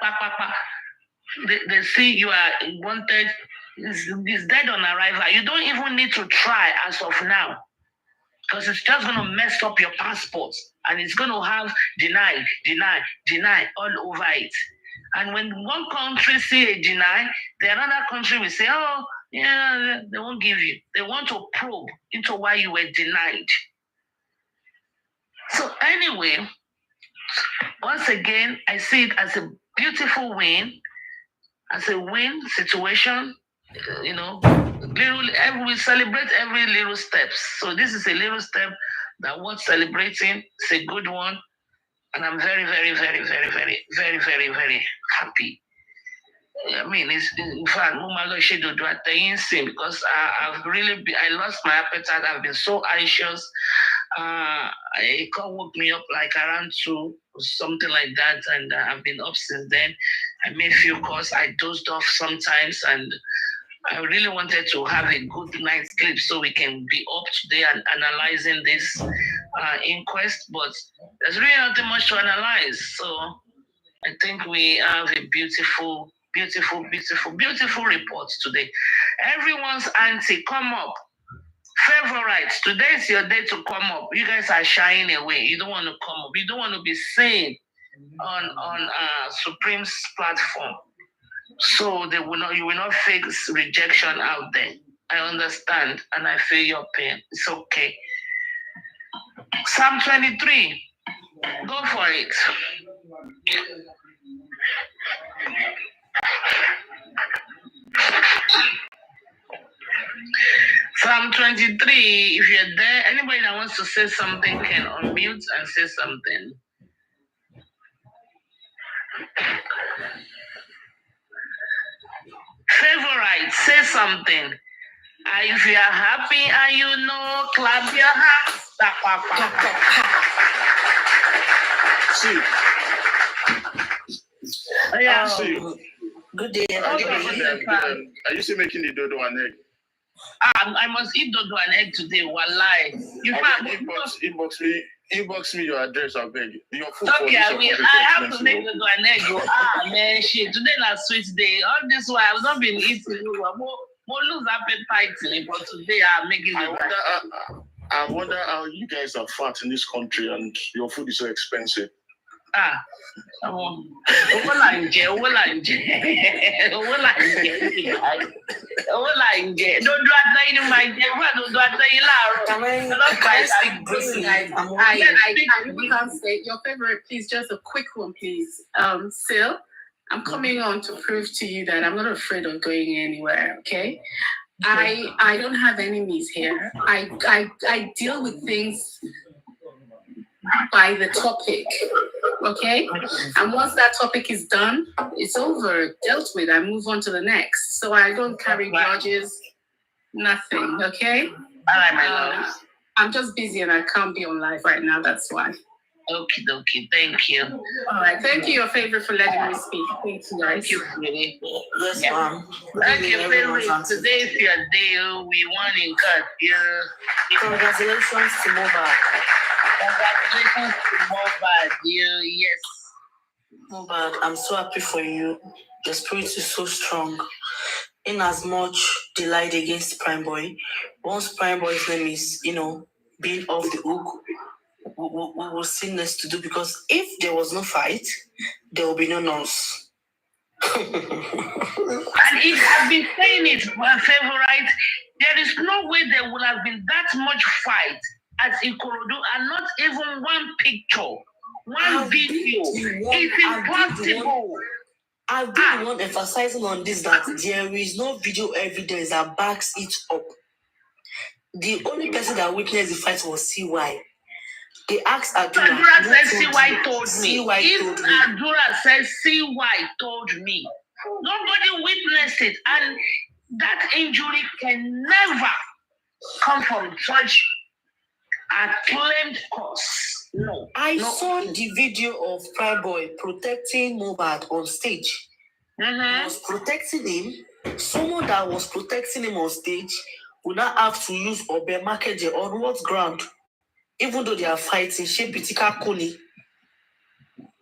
They see you are wanted. It's dead on arrival. You don't even need to try as of now. Because it's just going to mess up your passport. And it's going to have deny all over it. And when one country see a deny, the another country will say, oh, yeah, they won't give you. They want to probe into why you were denied. So anyway, once again, I see it as a beautiful win, as a win situation. We celebrate every little step. So this is a little step that worth celebrating. It's a good one. And I'm very, very, very, very, very, very, very, very happy. I mean, it's in fact, because I lost my appetite. I've been so anxious. It woke me up like around 2 or something like that, and I've been up since then. I made few calls. I dozed off sometimes, and I really wanted to have a good night's sleep so we can be up today and analyzing this inquest. But there's really nothing much to analyze. So I think we have a beautiful reports today. Everyone's auntie, come up. Favorites, today is your day to come up. You guys are shying away. You don't want to come up. You don't want to be seen on Supreme's platform. So you will not face rejection out there. I understand and I feel your pain. It's okay. Psalm 23. Go for it. Psalm 23, if you're there, anybody that wants to say something can unmute and say something. Favorite, say something. If you are happy and clap your hands. Good day. Are you still making the dodo and egg? I must eat dodo and egg today. Wallahi. Inbox me your address, I beg you. Your food okay, I have to make dodo and egg. Man, shit. Today is a sweet day. All this while I've not been eating. lose appetite, but today I'm making it. I wonder how you guys are fat in this country and your food is so expensive. Owó là ń jẹ. Dodo àtẹ̀yìn ni màá jẹ. Wọ́n dodo àtẹ̀yìn láàárọ̀. Can I speak briefly? You can't say your favorite, please. Just a quick one, please. Sil, I'm coming on to prove to you that I'm not afraid of going anywhere. Okay. I don't have enemies here. I deal with things by the topic, okay? And once that topic is done, it's over, dealt with. I move on to the next. So I don't carry grudges, nothing, okay? All right, my love. I'm just busy and I can't be on live right now, that's why. Okay, thank you. All right, thank you, your favorite, for letting me speak. Thank you, guys. Thank you, Philly. Yes, ma'am. Thank you, Philly. Today is your day. We won in cut. Yeah. Congratulations to Mohbad. Congratulations to Mohbad. Yes. Mohbad, I'm so happy for you. Your spirit is so strong. In as much they lied against Prime Boy, once Prime Boy's name is, being off the hook, we will see next to do, because if there was no fight, there will be no nurse. And I've been saying it, my favorite. There is no way there would have been that much fight at Ikorodu and not even one picture, one video. It's impossible. I've been the one emphasizing on this, that there is no video evidence that backs it up. The only person that witnessed the fight was CY. They asked Adura. Adura said CY told me. If Adura says CY told me, nobody witnessed it, and that injury can never come from such a claimed cause. No. I saw the video of Prime Boy protecting Mohbad on stage. He was protecting him. Someone that was protecting him on stage would not have to use Obe Makeje on what ground? Even though they are fighting, Shebitika Kuni.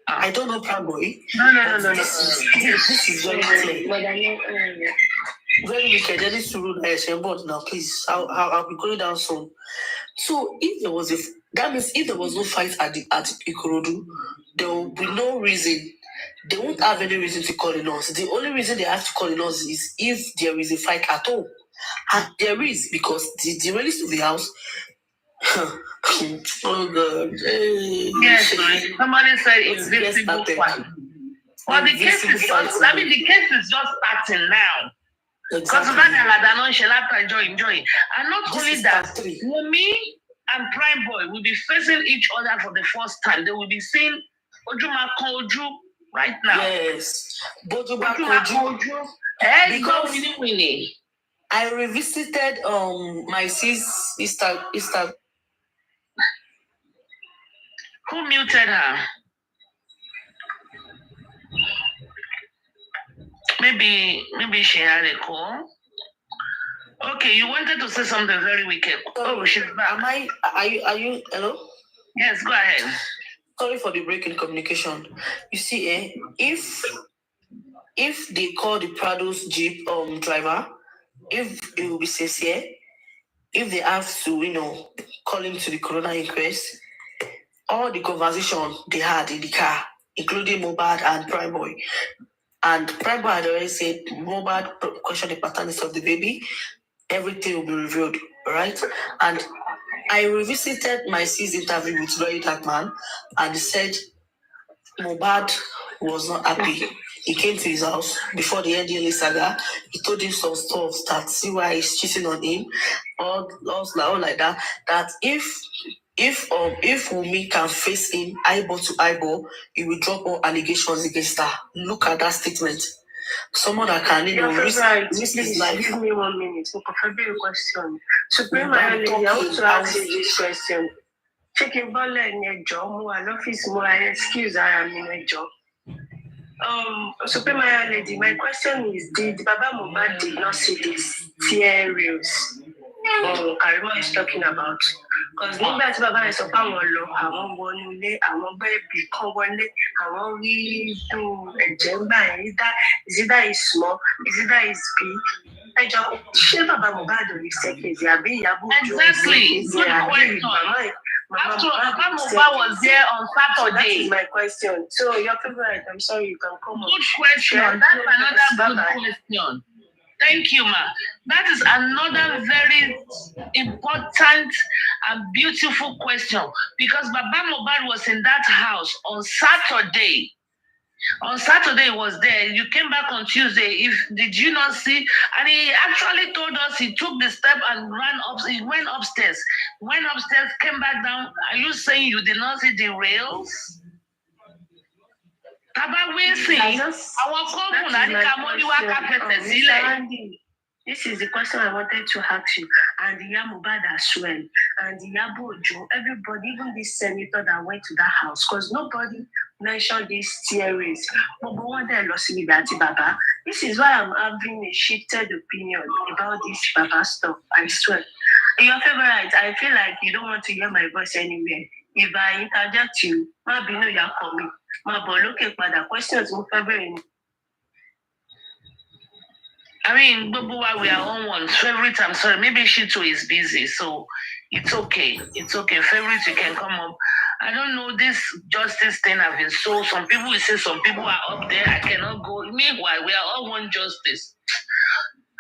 I don't know Prime Boy. No. This is very clear. Very wicked. There is to rule but now, please. I'll be going down soon. So if there was that means if there was no fight at Ikorodu, there will be no reason. They won't have any reason to call in us. The only reason they have to call in us is if there is a fight at all. And there is, because the release of the house. Oh God. Yes, somebody said invisible fight. Well, the case is just starting now. Because enjoy. And not only that, Wumi and Prime Boy will be facing each other for the first time. They will be saying Ojuma Koju right now. Yes. Ojuma Koju. Because I revisited my sis Easter. Who muted her? Maybe she had a call. Okay, you wanted to say something very wicked. Oh, she's back. Are you hello? Yes, go ahead. Sorry for the break in communication. You see, if they call the Prado's Jeep driver, if it will be sincere, if they have to, call him to the coroner inquest, all the conversation they had in the car, including Mohbad and Prime Boy. And Prime Boy had already said Mohbad questioned the paternity of the baby, everything will be revealed, right? And I revisited my sis interview with Very Dark Man, and he said Mohbad was not happy. He came to his house before the NDLA saga. He told him some stuff that CY is cheating on him, all like that. That if Wumi can face him eyeball to eyeball, he will drop all allegations against her. Look at that statement. Someone that can, risk his life. Give me 1 minute. So, a question. Supreme Lady, I want to ask you this question. Checking ball in your job, more office, more excuse I am in a job. Supreme Lady, my question is: did Baba Mohbad did not see these tear reels? Karima is talking about, because nígbà tí bàbá yẹn sọ pé àwọn lọ àwọn wọnú ilé àwọn bẹ́ẹ̀bì kan wọlé àwọn rí dùn ẹ̀jẹ̀ ńgbà yẹn is either is small is either is big Exactly. Good question. After Mohbad was there on Saturday. That is my question. So your favorite, I'm sorry, you can come up. Good question. That's another good question. Thank you, ma. That is another very important and beautiful question because Baba Mohbad was in that house on Saturday. On Saturday, he was there. You came back on Tuesday. Did you not see? And he actually told us he took the step and ran up. He went upstairs. Went upstairs, came back down. Are you saying you did not see the rails? This is the question I wanted to ask you. And Mohbad as well. And Yabojo, everybody, even this senator that went to that house, because nobody mentioned these theories. This is why I'm having a shifted opinion about this Baba stuff. I swear. Your favorite, I feel like you don't want to hear my voice anywhere. If I interject you, maybe no, you're coming. My questions will favorite. I mean, Bobo, we are on one favorite. I'm sorry, maybe she too is busy, so it's okay. It's okay. Favorite, you can come up. I don't know, this justice thing have been so. Some people will say some people are up there. I cannot go. Meanwhile, we are all one justice.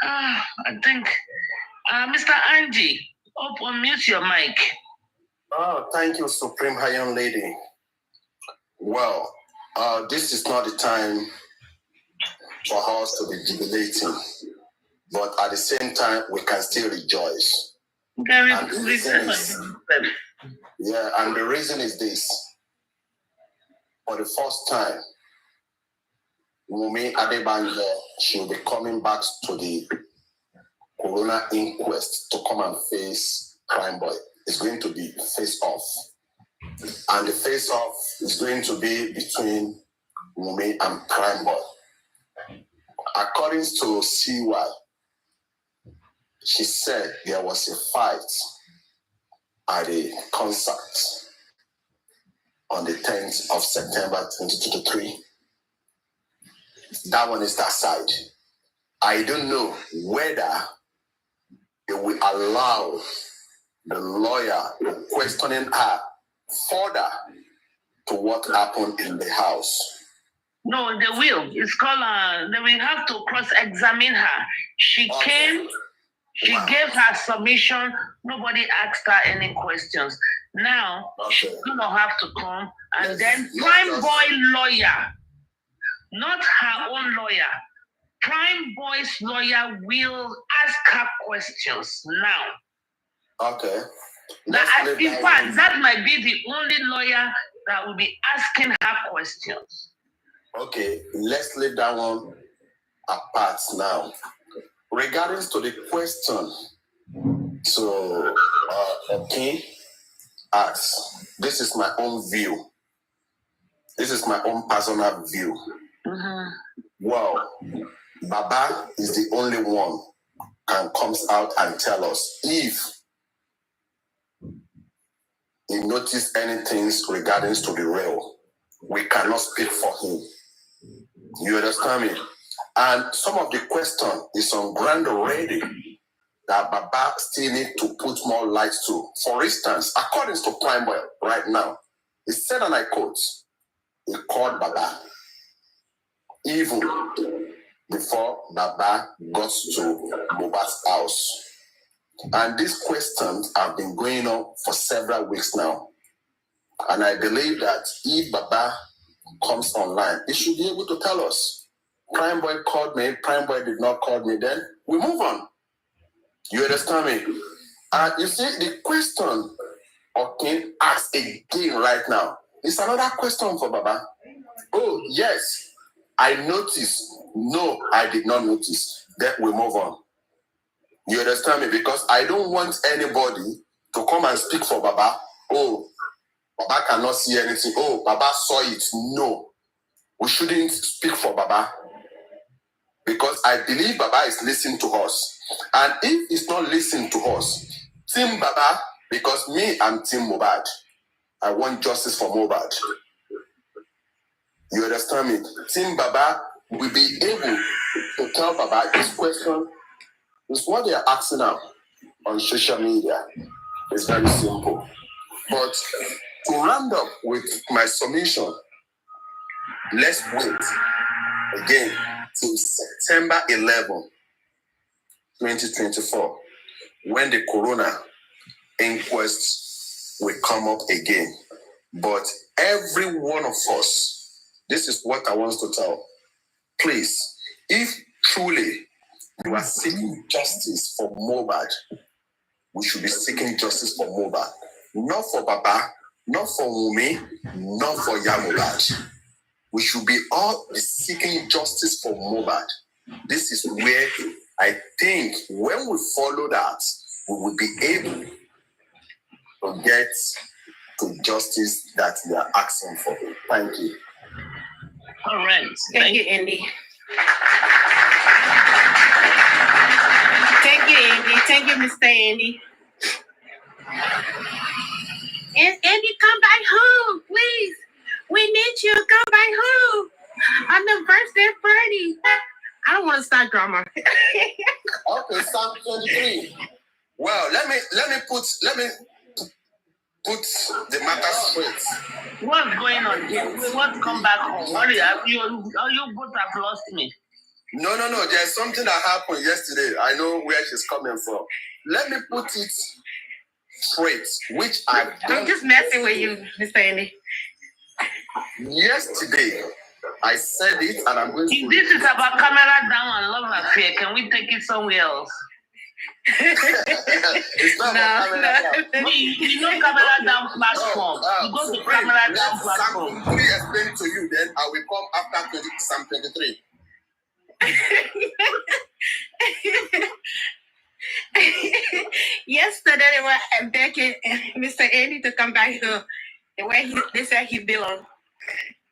I think, Mr. Angie, unmute your mic. Oh, thank you, Supreme High Lady. Well, this is not the time for us to be jubilating, but at the same time, we can still rejoice. And the reason is this. For the first time, Wunmi Adebanjo, she will be coming back to the Corona Inquest to come and face Crime Boy. It's going to be face-off. And the face-off is going to be between Wunmi and Crime Boy. According to CY, she said there was a fight at a concert on the 10th of September 2023. That one is that side. I don't know whether it will allow the lawyer questioning her further to what happened in the house. No, they will. It's called, they will have to cross-examine her. She came, she gave her submission. Nobody asked her any questions. Now, she's going to have to come. And then Prime Boy lawyer, not her own lawyer, Prime Boy's lawyer will ask her questions now. Okay. Now, in fact, that might be the only lawyer that will be asking her questions. Okay, let's leave that one apart now. Regarding to the question, so okay, asks, this is my own view. This is my own personal view. Mm-hmm. Well, Baba is the only one can comes out and tell us if he noticed anything regarding to the real. We cannot speak for him. You understand me? And some of the question is on ground already that Baba still need to put more light to. For instance, according to Prime Boy right now, he said, and I quote, he called Baba even before Baba got to Mohbad's house. And these questions have been going on for several weeks now. And I believe that if Baba comes online, he should be able to tell us. Prime Boy called me, Prime Boy did not call me, then we move on. You understand me? And you see, the question okay, asked again right now is another question for Baba. Oh, yes, I noticed. No, I did not notice. Then we move on. You understand me? Because I don't want anybody to come and speak for Baba. Oh, Baba cannot see anything. Oh, Baba saw it. No. We shouldn't speak for Baba. Because I believe Baba is listening to us. And if he's not listening to us, Team Baba, because me, I'm Team Mohbad. I want justice for Mohbad. You understand me? Team Baba will be able to tell Baba this question It's what they are asking now on social media. It's very simple. But to round up with my submission, let's wait again till September 11, 2024, when the corona inquest will come up again. But every one of us, this is what I want to tell. Please, if truly you are seeking justice for Mohbad, we should be seeking justice for Mohbad. Not for Baba, not for Wumi, not for Mohbad. We should be all seeking justice for Mohbad. This is where I think when we follow that, we will be able to get to justice that we are asking for. Thank you. All right. Thank you, Andy. Thank you, Andy. Thank you, Mr. Andy. And Andy, come back home, please. We need you. Come back home on the birthday party. I don't want to start drama. Okay, Psalm 23. Well, let me put the matter straight. What's going on here? We want to come back home. What you both have lost me. No. There's something that happened yesterday. I know where she's coming from. Let me put it straight, which I'm just messing with you, Mr. Andy. Yesterday, I said it, and I'm going to. If this is about camera down and love affair, can we take it somewhere else? It's not about camera down. You know camera down platform. You go to camera down platform. Let me explain to you, then I will come after Psalm 23. Yesterday they were begging Mr. Andy to come back here. The way they said he belonged.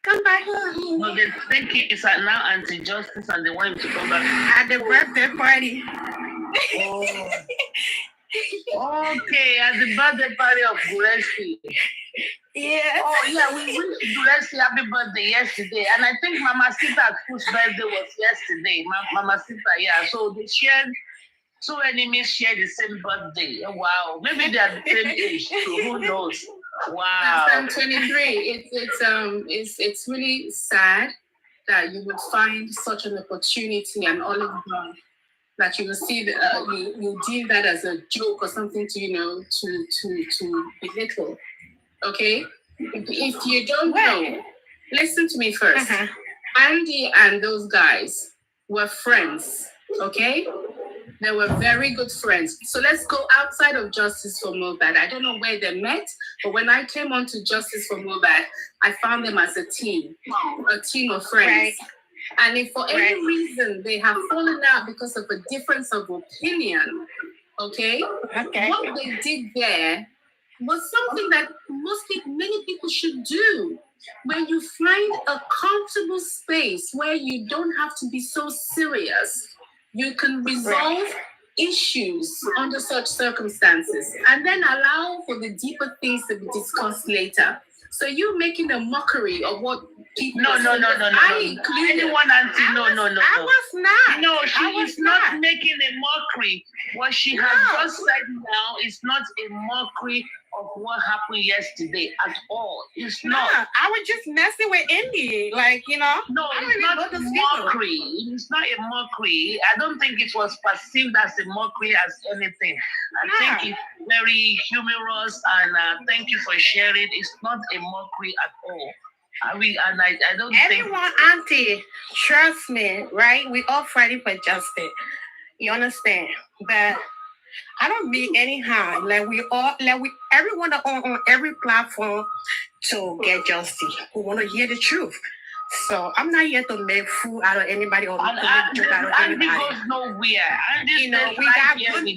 Come back here. No, they think it's now anti-justice and they want him to come back. At the birthday party. Okay, at the birthday party of Gureshi. Yeah. Oh, yeah, we wished Gureshi happy birthday yesterday. And I think Mama Sita's birthday was yesterday. Mama Sita, yeah. So they shared, two enemies share the same birthday. Oh, wow. Maybe they are the same age, so who knows? Wow. I'm 23. It's really sad that you would find such an opportunity and all of that. That you will see that you deem that as a joke or something to to belittle. Okay, if you don't know, listen to me first. Andy and those guys were friends. Okay, they were very good friends. So let's go outside of Justice for Mohbad. I don't know where they met, but when I came on to Justice for Mohbad, I found them as a team of friends. Right. And if for any reason they have fallen out because of a difference of opinion, what they did there was something that many people should do. When you find a comfortable space where you don't have to be so serious, you can resolve issues under such circumstances and then allow for the deeper things to be discussed later. So you making a mockery of what people No. I included. Anyone, Auntie, no. I was not. No, she is not making a mockery. What she has just said now is not a mockery of what happened yesterday at all. It's not. I was just messing with Indy, No, it's not a mockery. It's not a mockery. I don't think it was perceived as a mockery as anything. I think it's very humorous, and thank you for sharing. It's not a mockery at all. I don't Everyone, Auntie, trust me, right? We all fighting for justice. You understand? But I don't mean anyhow. Everyone on every platform to get justice. We want to hear the truth. So I'm not here to make fool out of anybody or make joke out of anybody. Andy goes nowhere. We got good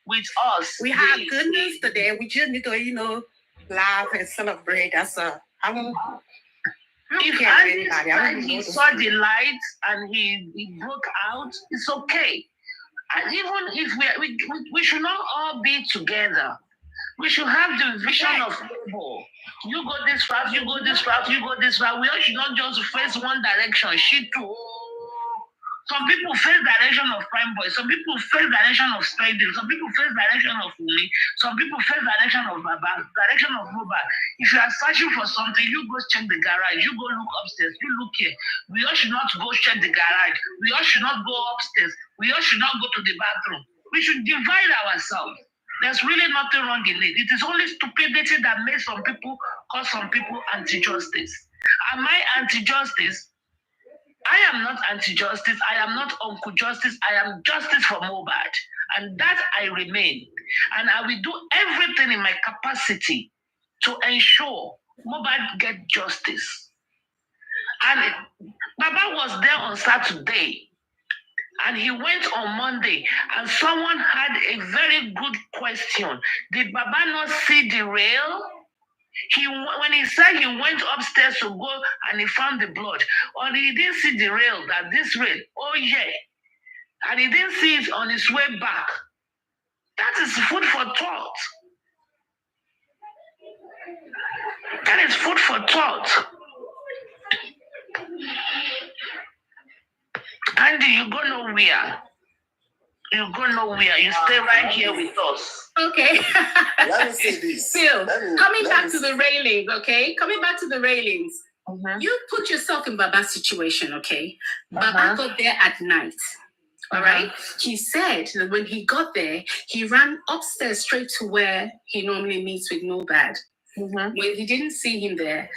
with us. We have good news today. We just need to, laugh and celebrate. That's if Andy said he saw the light and he broke out, it's okay. And even if we should not all be together. We should have the vision of people. You go this route, you go this route, you go this route. We all should not just face one direction. Some people face direction of Prime Boy. Some people face direction of Spending. Some people face direction of Umi. Some people face direction of Baba, direction of Mohbad. If you are searching for something, you go check the garage. You go look upstairs. You look here. We all should not go check the garage. We all should not go upstairs. We all should not go to the bathroom. We should divide ourselves. There's really nothing wrong in it. It is only stupidity that makes some people call some people anti-justice. Am I anti-justice? I am not anti-justice. I am not Uncle Justice. I am justice for Mohbad. And that I remain. And I will do everything in my capacity to ensure Mohbad get justice. And Baba was there on Saturday. And he went on Monday. And someone had a very good question. Did Baba not see the rail? When he said he went upstairs to go and he found the blood, or he didn't see the rail, that this rail, oh yeah, and he didn't see it on his way back. That is food for thought. That is food for thought. Andy, you go nowhere. You go nowhere. You stay right here with us. Okay. Let me say this. Still, coming back to the railings, okay? Coming back to the railings. You put yourself in Baba's situation, okay? Baba got there at night. All right. He said that when he got there, he ran upstairs straight to where he normally meets with Mohbad. When he didn't see him there,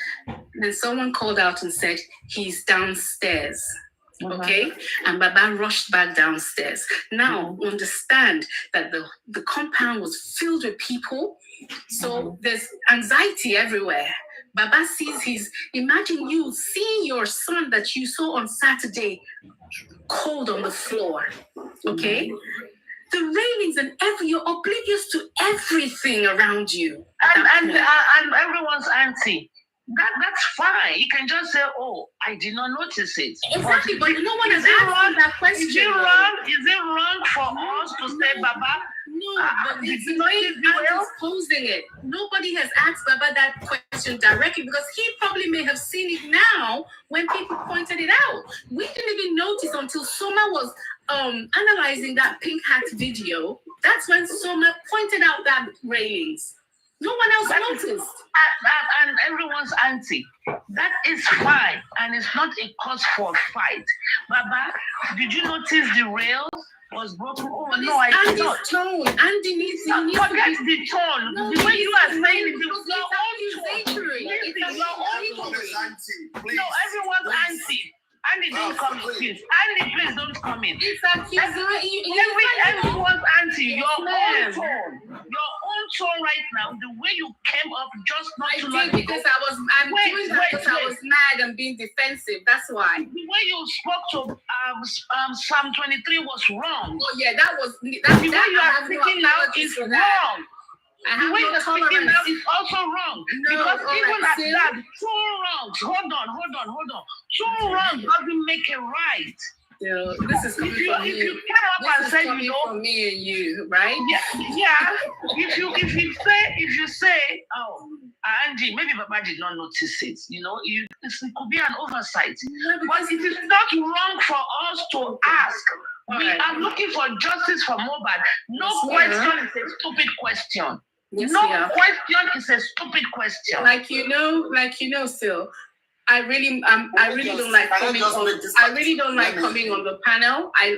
then someone called out and said he's downstairs. Okay, and Baba rushed back downstairs. Now, understand that the compound was filled with people, so there's anxiety everywhere. Baba sees imagine you seeing your son that you saw on Saturday cold on the floor. Okay, the railings and you're oblivious to everything around you, and everyone's auntie. That's fine. You can just say, "Oh, I did not notice it." Exactly, but no one has asked that question. Is it wrong? Is it wrong for us to say, Baba? No, but it's the way posing it. Nobody has asked Baba that question directly because he probably may have seen it now when people pointed it out. We didn't even notice until Soma was analyzing that pink hat video. That's when Soma pointed out that railings. No one else noticed. And everyone's auntie. That is fine. And it's not a cause for fight. Baba, did you notice the rail was broken? Oh, but no, I did not. Tone. Andy needs to forget the tone. No, the way you are saying it, it's your own tone. No, everyone's auntie. Andy, don't come in, please. Andy, please don't come in. It's accusatory. Everyone's auntie, your own tone. Your own tone right now, the way you came up just not too long ago. Because I'm doing that because I was mad and being defensive. That's why. The way you spoke to Psalm 23 was wrong. Oh yeah, the way you are speaking now is wrong. The way you're speaking now is also wrong. Because even at that, two wrongs. Hold on. Two wrongs doesn't make it right. This is coming from me. If you came up and said, you know, from me and you, right? Yeah. If you say, oh, Angie, maybe Baba did not notice it. You know, it could be an oversight. But it is not wrong for us to ask. We are looking for justice for Mohbad. No question is a stupid question. Yes, question is a stupid question. Like you know, Sil. I really don't like coming on. I really don't like coming on the panel. I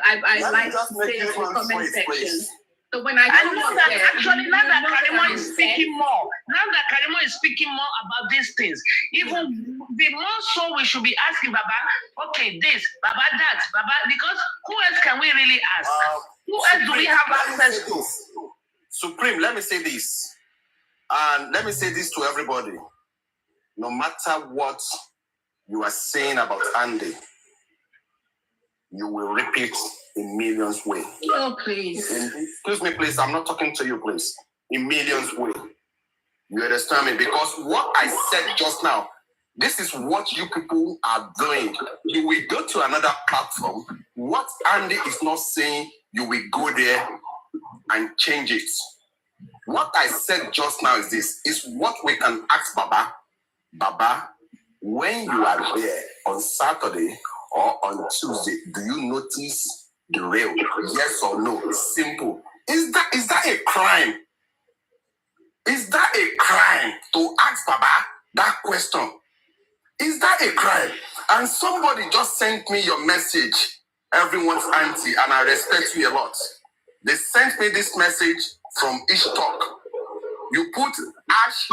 like to stay in the comment section. So when I know that actually now that Karimo is speaking more, about these things, even the more so we should be asking Baba, okay, this, Baba that, Baba, because who else can we really ask? Who else do we have access to? Supreme, let me say this. And let me say this to everybody. No matter what you are saying about Andy, you will repeat in millions ways. Oh, please. Excuse me, please. I'm not talking to you, please. In millions ways. You understand me? Because what I said just now, this is what you people are doing. You will go to another platform. What Andy is not saying, you will go there and change it. What I said just now is this, is what we can ask Baba. Baba, when you are there on Saturday, or on Tuesday, do you notice the real? Yes or no? Simple. Is that a crime? Is that a crime to ask Baba that question? Is that a crime? And somebody just sent me your message, everyone's auntie, and I respect you a lot. They sent me this message from Ish Talk. You put Ash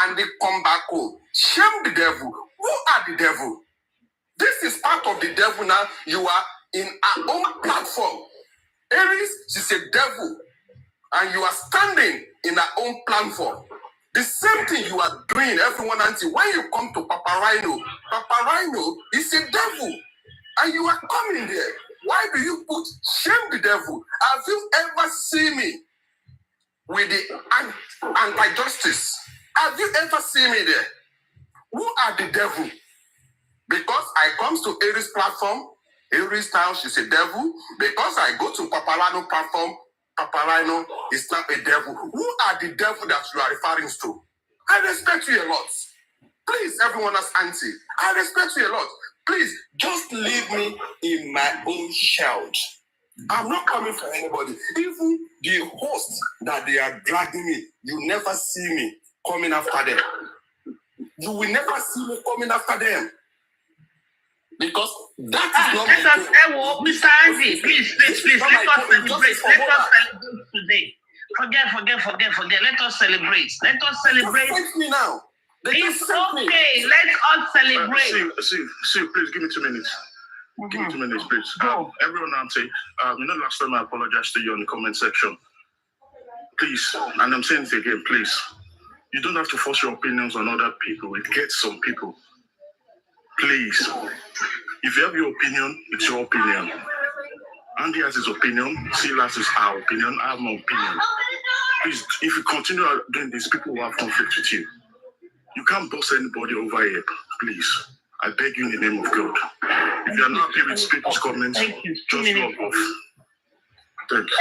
and they come back home. Shame the devil. Who are the devil? This is part of the devil now. You are in our own platform. Aries, she's a devil. And you are standing in our own platform. The same thing you are doing, everyone, auntie. When you come to Papa Rhino is a devil. And you are coming there. Why do you put shame the devil? Have you ever seen me with the anti-justice? Have you ever seen me there? Who are the devil? Because I comes to Aries platform, Aries now she's a devil. Because I go to Papa Rhino platform, Papa Rhino is not a devil. Who are the devil that you are referring to? I respect you a lot. Please, everyone as auntie, I respect you a lot. Please, just leave me in my own shell. I'm not coming for anybody. Even the host that they are dragging me, you never see me coming after them. You will never see me coming after them. Because that is not Mr. Andy, please, let us celebrate. Let us celebrate today. Forget. Let us celebrate. Let us celebrate. Me now. It's okay. Let us celebrate. See, please give me 2 minutes. Give me 2 minutes, please. Everyone, auntie, last time I apologized to you on the comment section. Please, and I'm saying it again, please. You don't have to force your opinions on other people. It gets some people. Please. If you have your opinion, it's your opinion. Andy has his opinion. Silas has our opinion. I have my opinion. Please, if you continue doing this, people will have conflict with you. You can't boss anybody over here, please. I beg you in the name of God. If you are not happy with people's comments, just log off. Thank you.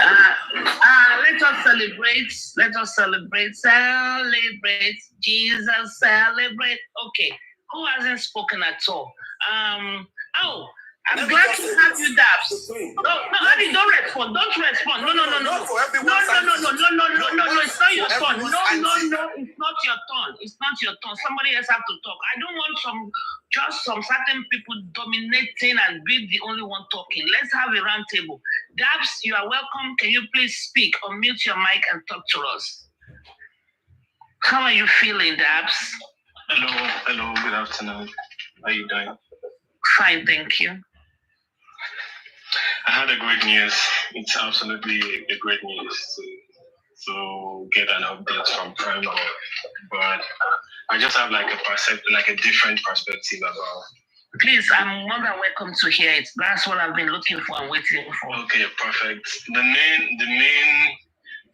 Let us celebrate. Let us celebrate. Celebrate. Jesus, celebrate. Okay. Who hasn't spoken at all? I'm glad to have you, Dabs. No, Abby, don't respond. No. It's not your turn. No, it's not your turn. Somebody else have to talk. I don't want some certain people dominating and be the only one talking. Let's have a round table. Dabs, you are welcome. Can you please speak? Unmute your mic and talk to us. How are you feeling, Dabs? Hello, good afternoon. How are you doing? Fine, thank you. I had a great news. It's absolutely a great news to get an update from Prime, but I just have like a different perspective about. Please, I'm more than welcome to hear it. That's what I've been looking for and waiting for. Okay, perfect. The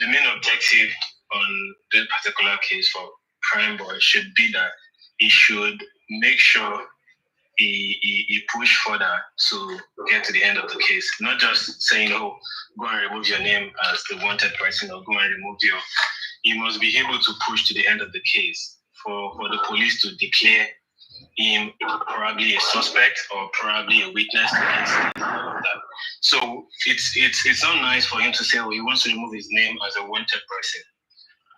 main objective on this particular case for Prime Boy should be that he should make sure he push further to get to the end of the case. Not just saying, oh, go and remove your name as the wanted person or go and remove your... He must be able to push to the end of the case for the police to declare him probably a suspect or probably a witness against that. So it's not nice for him to say, oh, he wants to remove his name as a wanted person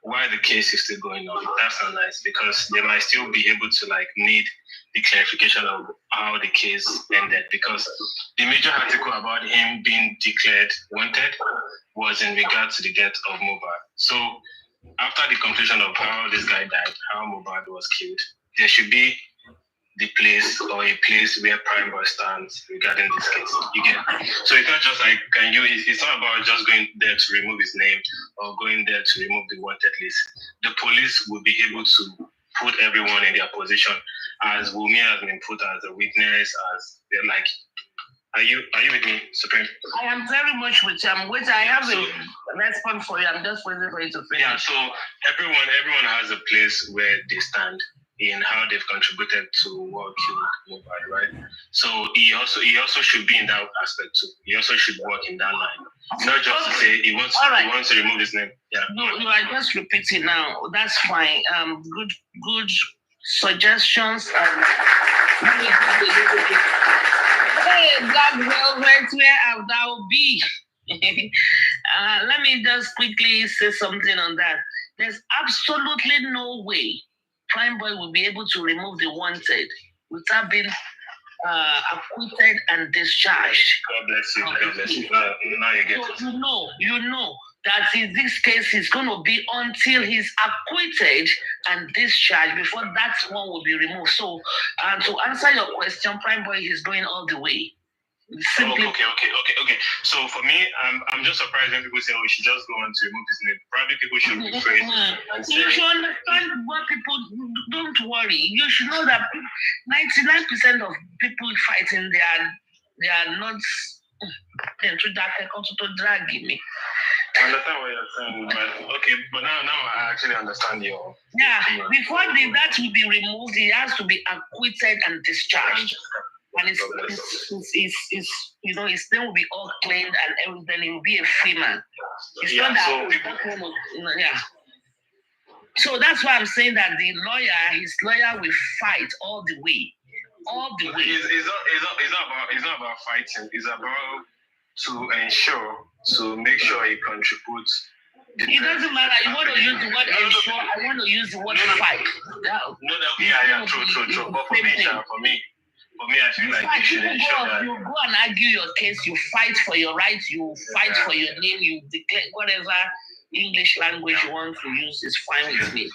while the case is still going on. That's not nice because they might still be able to need the clarification of how the case ended, because the major article about him being declared wanted was in regard to the death of Mohbad. So after the conclusion of how this guy died, how Mohbad was killed, there should be the place or a place where Prime Boy stands regarding this case. You get? So it's not just it's not about just going there to remove his name or going there to remove the wanted list. The police will be able to put everyone in their position, as Wumi has been put as a witness, as they're like, are you with me, Supreme? I am very much with you. I'm waiting. I have a response for you. I'm just waiting for you to finish. Yeah, so everyone has a place where they stand in how they've contributed to what killed Mohbad, right? So he also should be in that aspect too. He also should work in that line. Not just to say he wants to remove his name. Yeah. No, I just repeat it now. That's fine. Good suggestions and hey, Black Velvet, where have thou been? Let me just quickly say something on that. There's absolutely no way Prime Boy will be able to remove the wanted without being acquitted and discharged. God bless you. God bless you. Now you get it. You know that in this case is going to be until he's acquitted and discharged before that one will be removed. So, to answer your question, Prime Boy is going all the way. Simply. Okay. So for me, I'm just surprised when people say, "Oh, we should just go on to remove his name." Probably people should rephrase and say, you should understand what people. Don't worry. You should know that 99% of people fighting, they are not. To drag me. I understand what you're saying, but okay. But now I actually understand your. Yeah. Before that will be removed, he has to be acquitted and discharged. And his name will be all claimed and everything. He will be a free man. It's not that. So that's why I'm saying that his lawyer will fight all the way. All the way. It's not about fighting. It's about to make sure he contributes. It doesn't matter. You want to use the word ensure. I want to use the word fight. True. But for me, I feel like you should ensure that you go and argue your case, you fight for your rights, you fight for your name, you declare whatever English language you want to use is fine with me.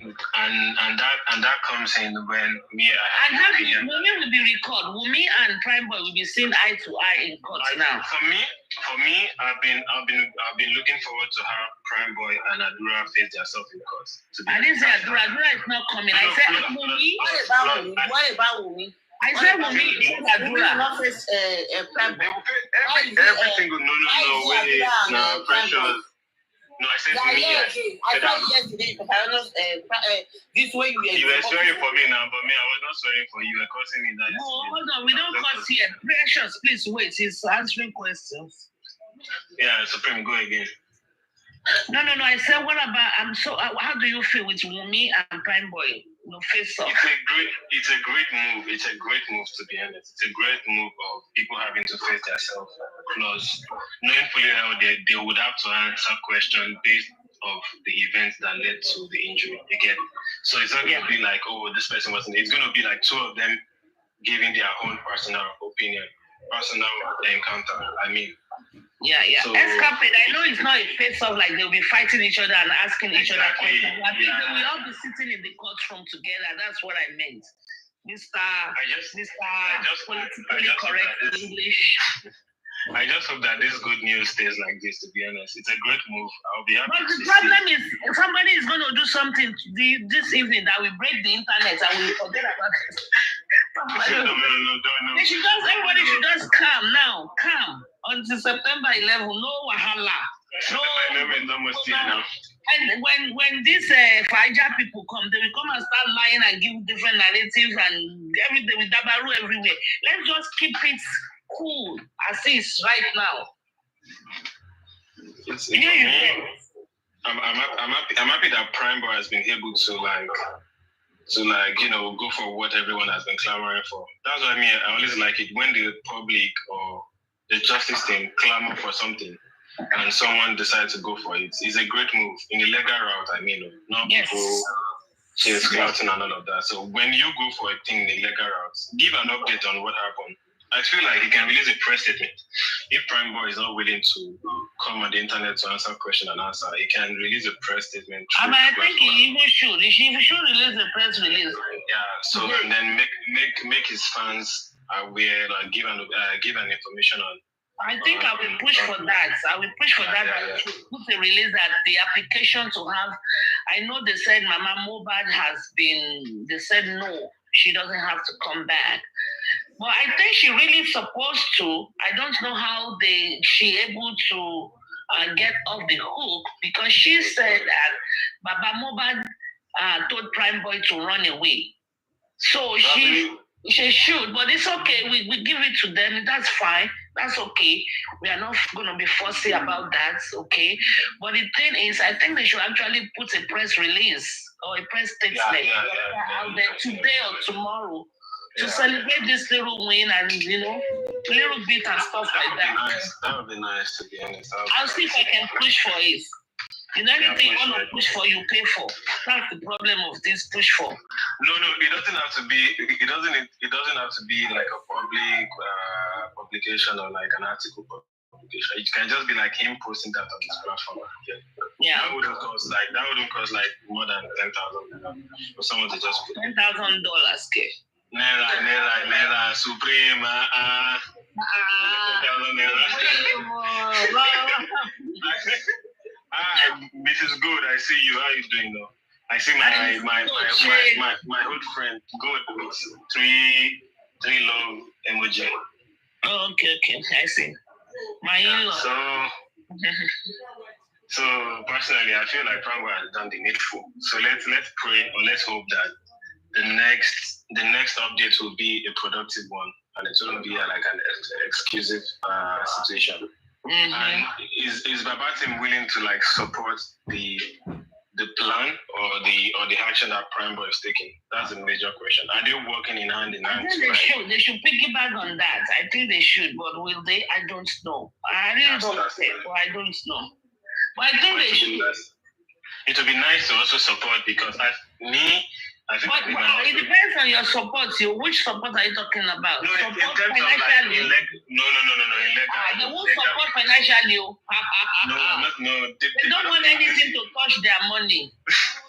And that comes in when Wumi will be recalled. Wumi and Prime Boy will be seen eye to eye in court now. For me, I've been looking forward to how Prime Boy and Adura face themselves in court. I didn't say Adura. Adura is not coming. I said Wumi. What about Wumi? I said Wumi. Adura. Not face Prime Boy. Every single no, precious. No, I said me. I thought yesterday because I don't know this way you were swearing for me now, but me, I was not swearing for you. You were cursing me that. No, hold on. We don't curse here. Precious, please wait. He's answering questions. Yeah, Supreme, go again. No. I said, what about? How do you feel with Wumi and Prime Boy? Face off. It's a great move. It's a great move, to be honest. It's a great move of people having to face themselves. Plus, knowing fully well they would have to answer questions based off the events that led to the injury. Again, so it's not going to be like, oh, this person wasn't. It's going to be like two of them giving their own personal opinion, personal encounter. Yeah. So, Escapade, I know it's not a face-off like they'll be fighting each other and asking each other questions. I think they will all be sitting in the courtroom together. That's what I meant. Mr. Politically correct English. I just hope that this good news stays like this, to be honest. It's a great move. I'll be happy. But the problem is, somebody is going to do something this evening that will break the internet and we will forget about it. No. Everybody should just calm now. Calm. Until September 11, no wahala. And when these Faija people come, they will come and start lying and give different narratives and everything with dabaru everywhere. Let's just keep it cool as is right now. I'm happy that Prime Boy has been able to go for what everyone has been clamoring for. That's what I always like it when the public or the justice team clamor for something and someone decides to go for it. It's a great move in the legal route. Not people chase clouting and all of that. So when you go for a thing in the legal route, give an update on what happened. I feel like he can release a press statement. If Prime Boy is not willing to come on the internet to answer question and answer, he can release a press statement. I think he even should. He should release a press release. Yeah. So and then make his fans aware, like give an information on. I think I will push for that. I should put a release that the application to have. I know they said Mama Mohbad they said no, she doesn't have to come back. But I think she really supposed to. I don't know how she able to get off the hook because she said that Baba Mohbad told Prime Boy to run away. So she should, but it's okay. We give it to them. That's fine. That's okay. We are not going to be fussy about that, okay? But the thing is, I think they should actually put a press release or a press statement out there today or tomorrow to celebrate this little win and, little bit and stuff like that. That would be nice, to be honest. I'll see if I can push for it. Anything you want to push for, you pay for. That's the problem of this push for. No, it doesn't have to be. It doesn't have to be like a public publication or like an article publication. It can just be like him posting that on his platform. Yeah. That wouldn't cost like more than $10,000 for someone to just put $10,000. Naira Supreme. This is good. I see you. How are you doing though? I see my old friend good with three love emoji. Oh, okay. I see. My in-law. So personally, I feel like Prambo has done the needful. So let's pray or let's hope that the next update will be a productive one and it won't be like an exclusive situation. Mm-hmm. And is Babatim willing to like support the plan or the action that Prambo is taking? That's a major question. Are they working in hand in hand? I think they should piggyback on that. I think they should, but will they? I don't know. I really don't say, but I don't know. But I think they should. It would be nice to also support because I think it depends on your support. Which support are you talking about? No, support financially. No. They won't support financially. They don't want anything to touch their money.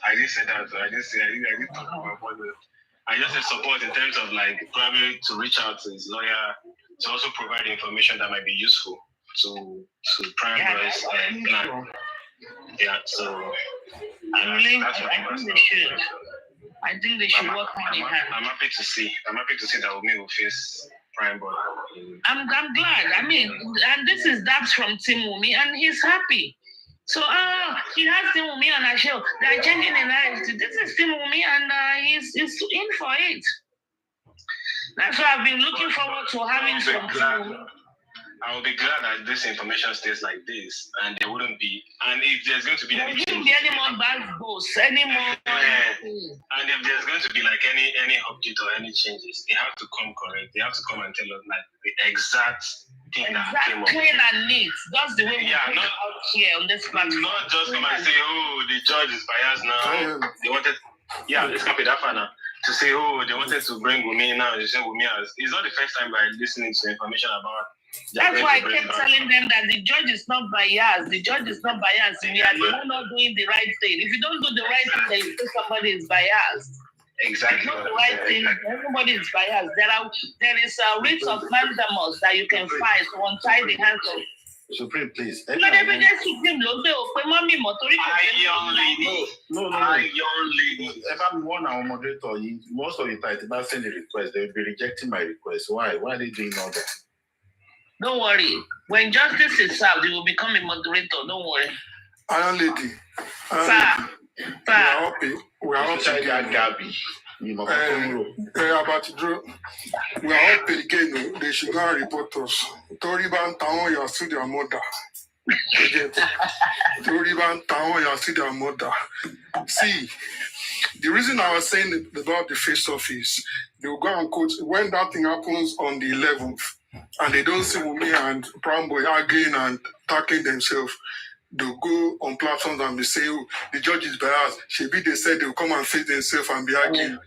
I didn't say that. I didn't talk about money. I just said support in terms of like probably to reach out to his lawyer to also provide information that might be useful to Prambo's plan. Yeah, so I think they should. I think they should work hand in hand. I'm happy to see that Wumi will face Prambo. I'm glad. I mean, and this is Dabs from Team Wumi, and he's happy. So he has Team Wumi on our show. They're changing the narrative. This is Team Wumi, and he's in for it. That's why I've been looking forward to having some Team Wumi. I will be glad that this information stays like this, and there wouldn't be. And if there's going to be any more bad boss, any more. And if there's going to be like any update or any changes, they have to come correct. They have to come and tell us like the exact thing that came up. Clean and neat. That's the way we put it out here on this platform. Not just come and say, oh, the judge is biased now. They wanted, let's copy that for now. To say, oh, they wanted to bring Wumi now. They say Wumi has. It's not the first time by listening to information about. That's why I kept telling them that the judge is not biased. The judge is not biased. We are not doing the right thing. If you don't do the right thing, then you say somebody is biased. Exactly. It's not the right thing. Everybody is biased. There is a writ of mandamus that you can file to untie the hands of. Supreme, please. No. Young lady. If I'm one our moderator, most of the time, if I send a request, they will be rejecting my request. Why? Why are they doing all that? Don't worry. When justice is served, you will become a moderator. Don't worry. Young lady. Sir. We are all Gabby. About to draw. We are all paid again. They should go and report us. Toriban Town, you are still their mother. Toriban Town, you are still their mother. See, the reason I was saying about the face-off is they will go and quote when that thing happens on the 11th and they don't see Wumi and Prambo arguing and tackling themselves. They'll go on platforms and be saying, oh, the judge is biased. Shebi, they said they'll come and face themselves and be arguing.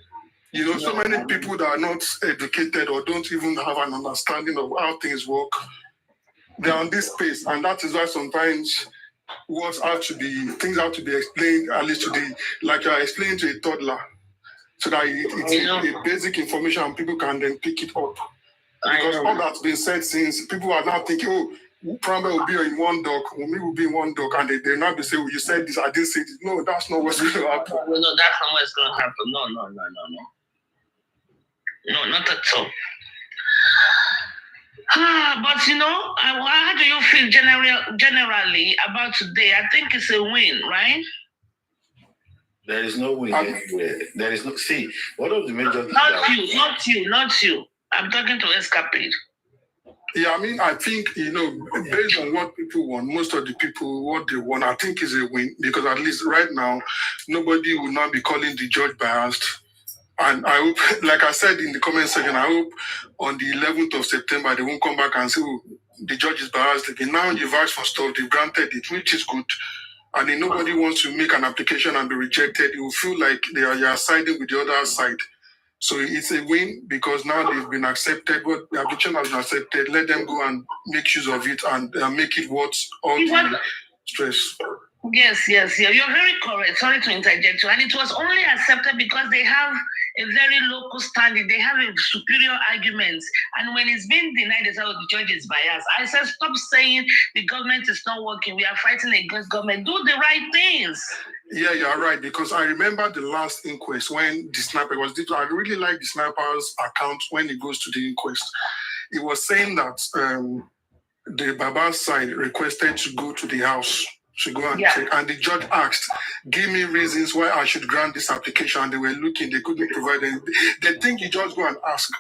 You know, so many people that are not educated or don't even have an understanding of how things work, they're on this space. And that is why sometimes things have to be explained, at least to like you're explaining to a toddler, so that it's a basic information and people can then pick it up. Because all that's been said since, people are now thinking, oh, Prambo will be in one dock, Wumi will be in one dock, and they'll not be saying, oh, you said this, I didn't say this. No, that's not what's going to happen. No, that's not what's going to happen. No. No, not at all. But how do you feel generally about today? I think it's a win, right? There is no win anywhere. There is no. See, one of the major things. Not you. I'm talking to Escapade. Yeah, I mean, I think, based on what people want, most of the people, what they want, I think is a win, because at least right now, nobody will not be calling the judge biased. And I hope, like I said in the comment section, I hope on the 11th of September, they won't come back and say, oh, the judge is biased again. Now you've asked for stuff, they've granted it, which is good. And then nobody wants to make an application and be rejected. You feel like you are siding with the other side. So it's a win, because now they've been accepted. But the application has been accepted. Let them go and make use of it and make it worth all the stress. Yes. You're very correct. Sorry to interject you. And it was only accepted because they have a very local standing. They have a superior argument. And when it's been denied, they say, oh, the judge is biased. I said, stop saying the government is not working. We are fighting against government. Do the right things. Yeah, you're right. Because I remember the last inquest when the sniper was did. I really like the sniper's account when it goes to the inquest. It was saying that the Baba's side requested to go to the house to go and check, and the judge asked, give me reasons why I should grant this application. And they were looking, they couldn't provide anything. They think you just go and ask.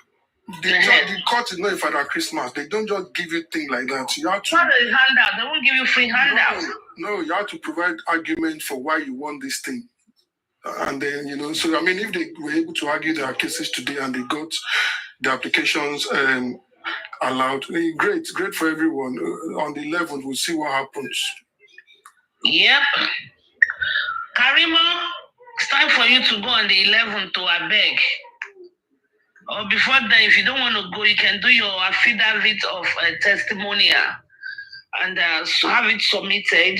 The court is not a Father Christmas. They don't just give you things like that. You have to handout. They won't give you free handouts. No, you have to provide argument for why you want this thing. And then, so I mean, if they were able to argue their cases today and they got the applications allowed, great for everyone. On the 11th, we'll see what happens. Yep. Karima, it's time for you to go on the 11th to Abeg. Or before that, if you don't want to go, you can do your affidavit of testimonial and have it submitted.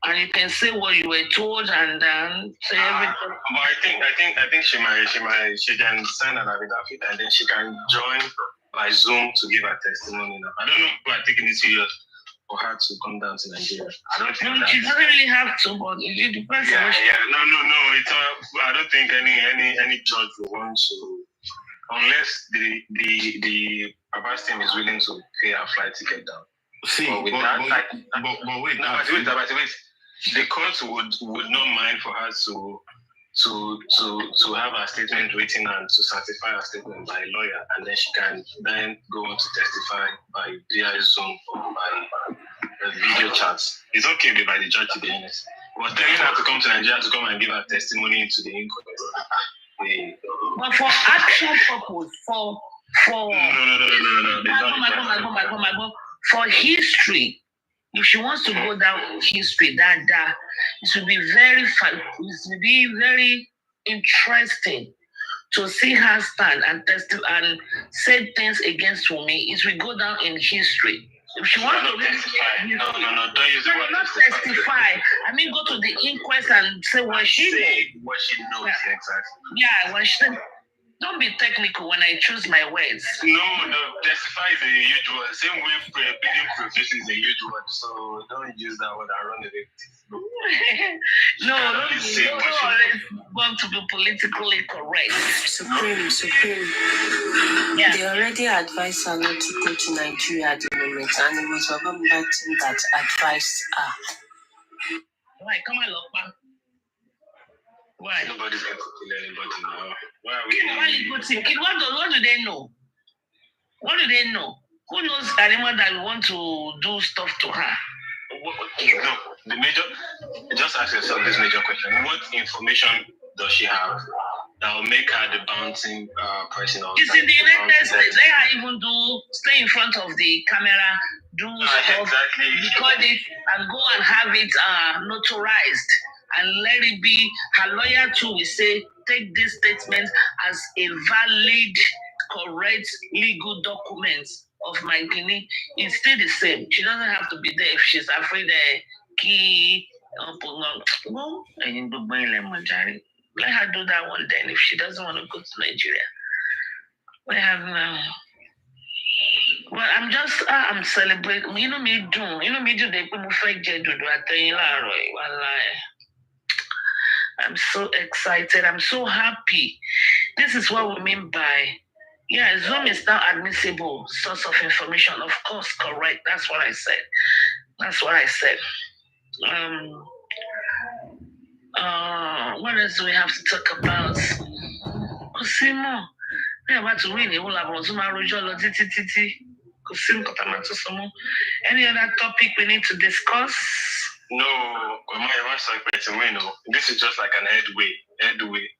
And you can say what you were told and say everything. But I think she can send an affidavit and then she can join by Zoom to give her testimony now. I don't know if I'm taking it serious for her to come down to Nigeria. I don't think she doesn't really have to, but it depends. No. It's I don't think any judge will want to, unless the Abbas team is willing to pay a flight ticket down. Wait. The court would not mind for her to have a statement written and to certify a statement by a lawyer, and then she can then go on to testify by via Zoom or by video chats. It's okay by the judge, to be honest. But telling her to come to Nigeria to come and give her testimony into the inquest. But for actual purpose, for No. For history, if she wants to go down history, it would be very fun. It would be very interesting to see her stand and and say things against Wunmi. It will go down in history. If she wants to testify, no, don't use the word not testify. I mean, go to the inquest and say what she knows. What she knows, exactly. Yeah, what she. Don't be technical when I choose my words. No, testify is a huge word. Same way pleading profession is a huge word. So don't use that word and run away. No, don't want to be politically correct. Supreme. Yeah. They already advised her not to go to Nigeria at the moment, and it was Baba Mohbad that advised her. Why? Come on, Lokman. Why? Nobody's going to kill anybody now. Why are we? What do they know? What do they know? Who knows Karima that we want to do stuff to her? No, the major. Just ask yourself this major question: what information does she have that will make her the bouncing person? It's in the United States. Let her even stay in front of the camera, do stuff, record it, and go and have it notarized. And let it be, her lawyer too will say, take this statement as a valid, correct, legal document of my guinea. It's still the same. She doesn't have to be there if she's afraid let her do that one then if she doesn't want to go to Nigeria. We have well, I'm celebrating. You know me do they put me fake I'm so excited. I'm so happy. This is what we mean by, Zoom is now admissible source of information. Of course, correct. That's what I said. What else do we have to talk about? We're about to win. Any other topic we need to discuss? No, this is just like an headway.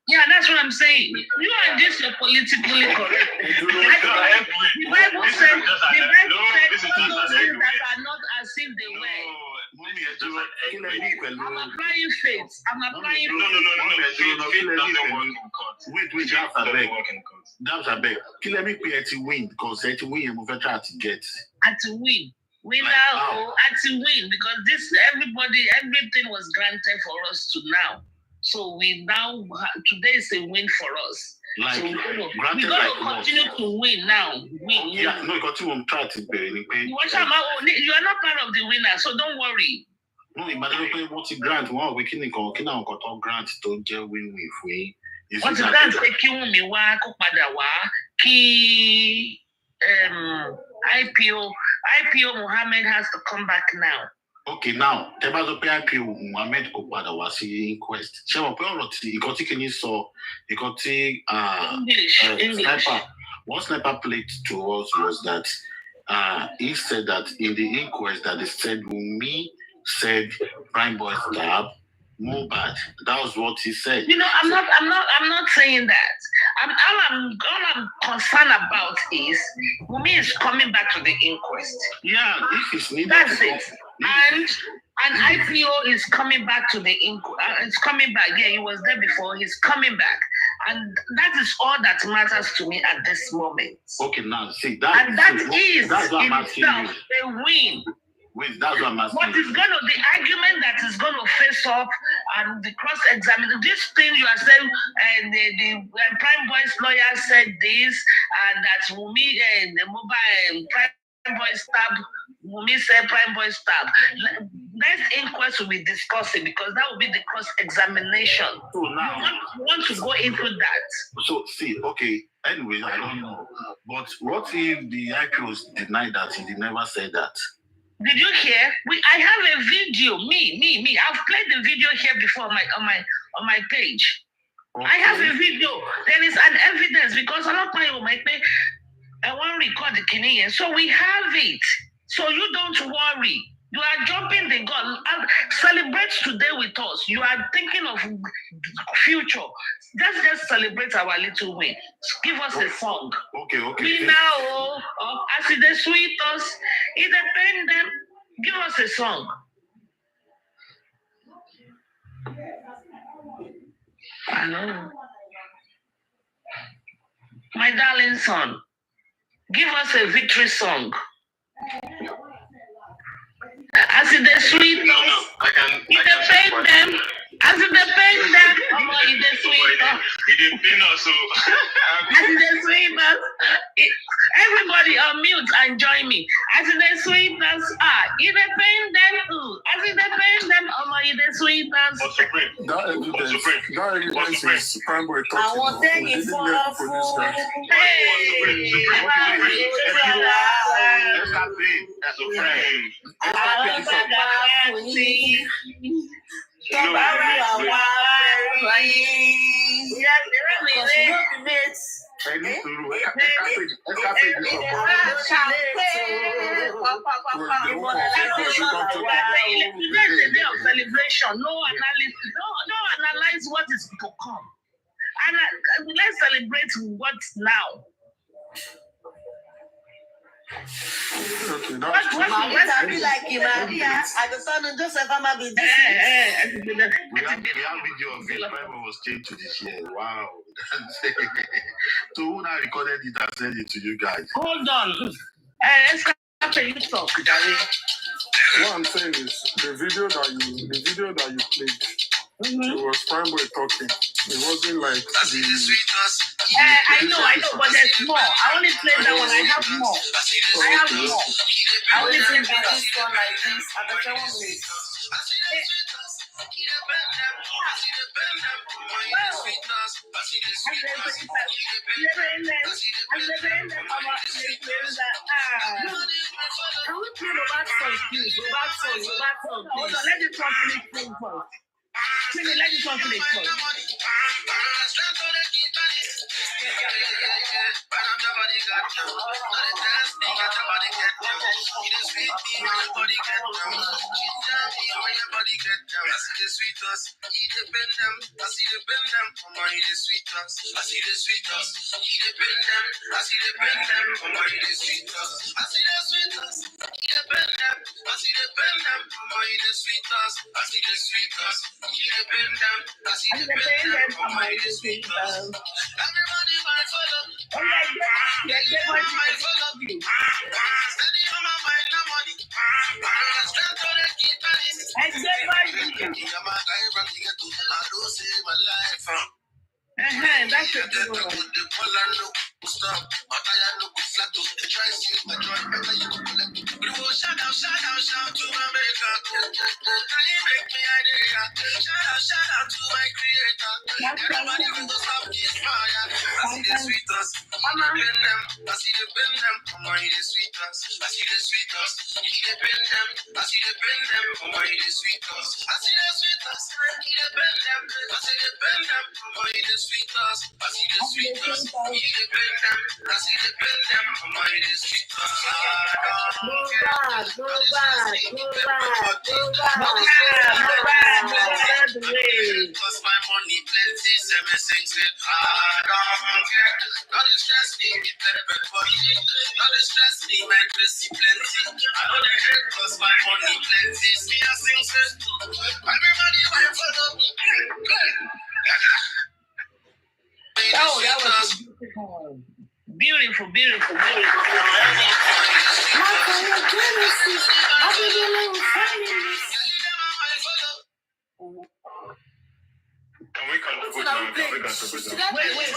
Yeah, that's what I'm saying. You and this are politically correct. The Bible said all those things that are not as if they were. I'm applying faith. No. Faith doesn't work in court. Wait, that's a beg. Kill me pay to win because to win you move try to get. At to win. At to win because everything was granted for us to now. So we now today is a win for us. Like, so we're going to continue to win now. Yeah, no, you continue to try to pay. You are not part of the winner, so don't worry. No, but what's a grant? One we can grant to get win free. What's a grant? IPO Mohammed has to come back now. Okay, now Tebazo IPO Mohammed Kopada was Inquest. English. What Sniper played to us was that he said that in the inquest that they said Wumi said Prime Boy stab Mohbad. That was what he said. You know, I'm not saying that. All I'm concerned about is Wumi is coming back to the inquest. Yeah, if it's needed. That's it. And IPO is coming back to the inquest. It's coming back. Yeah, he was there before. He's coming back. And that is all that matters to me at this moment. Okay, now see that's what I'm asking you. A win. Wait, that's what I'm asking. What is the argument that is going to face up and the cross-examination, this thing you are saying, and the Prime Boy's lawyer said this, and that Wumi and the mobile Prime Boy stab, Wumi said Prime Boy stab. Next inquest will be discussing because that will be the cross-examination. So now, we want to go into that. So see, okay, anyway, I don't know. But what if the IPOs deny that he never said that? Did you hear? I have a video. Me. I've played the video here before on my page. Okay. I have a video. There is an evidence because I'm not playing with my page. I want to record the Kenyan. So we have it. So you don't worry. You are jumping the gun. Celebrate today with us. You are thinking of future. Let's just celebrate our little win. Give us a song. Okay. We now, as it is sweet us, it depends them. Give us a song. I know. My darling son, give us a victory song. As it is sweet us, it depends them. As it depends them, it is sweet us. It depends also. As it is sweet us, everybody on mute and join me. As it is sweet us, it depends them. As it depends them, it is sweet us. That evidence is Prime Boy talking. I want to thank you for the food. Celebration, no analysis, no analyze what is to come. And let's celebrate what's now. Okay, be like Maria. I just want to Joseph. I'm a bit. We have video of it. Bible was changed to this year. Wow. So who now recorded it and sent it to you guys? Hold on. Let's capture you talk. What I'm saying is the video that you played. It was Prime Boy talking. It wasn't like I know, but there's more. I only played that one. I have more. I only played this one like this at the 7 minutes. Can we play the back song, please? The back song. Hold on, let this one finish playing first. Let this one finish first. That's a good one. Oh, that was beautiful. Beautiful, beautiful, beautiful. Can we contribute now? Can we contribute now? Wait.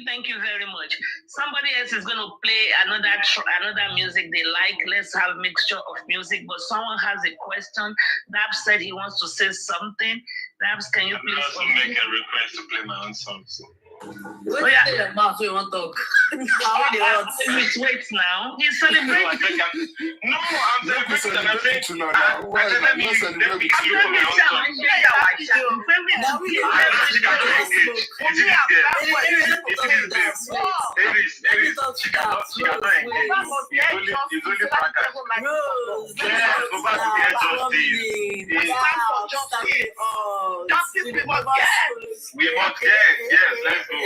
Thank you very much. Somebody else is going to play another music they like. Let's have a mixture of music. But someone has a question. Dabs said he wants to say something. Dabs, can you please also make a request to play my own song? So. Wait now. He's celebrating. No, I'm celebrating. We must get, yes, let's go.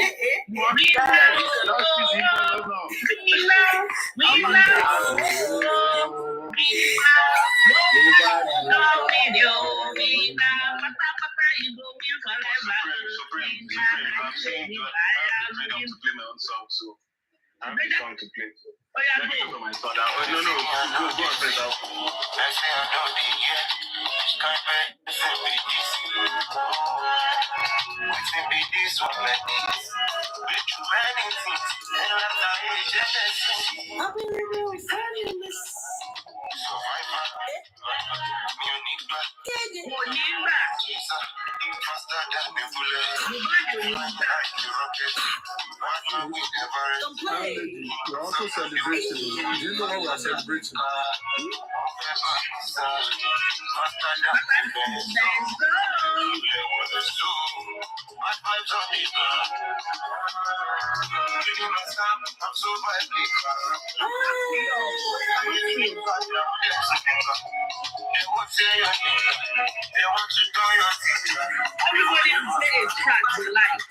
I'm trying to play. Let me go my son. No, go and play that. We're also celebrating. Do you know what we're celebrating? Everybody say it's track they like.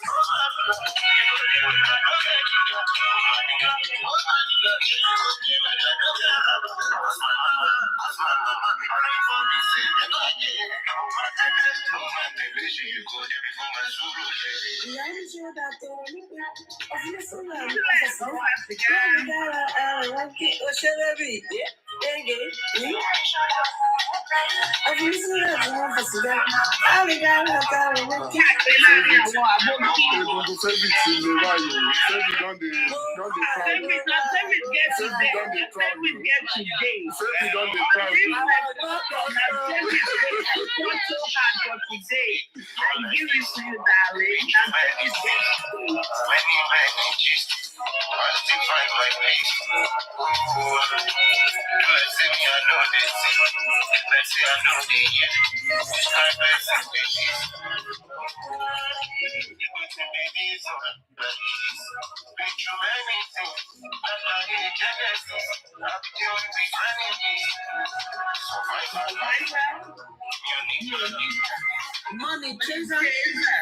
Money chaser,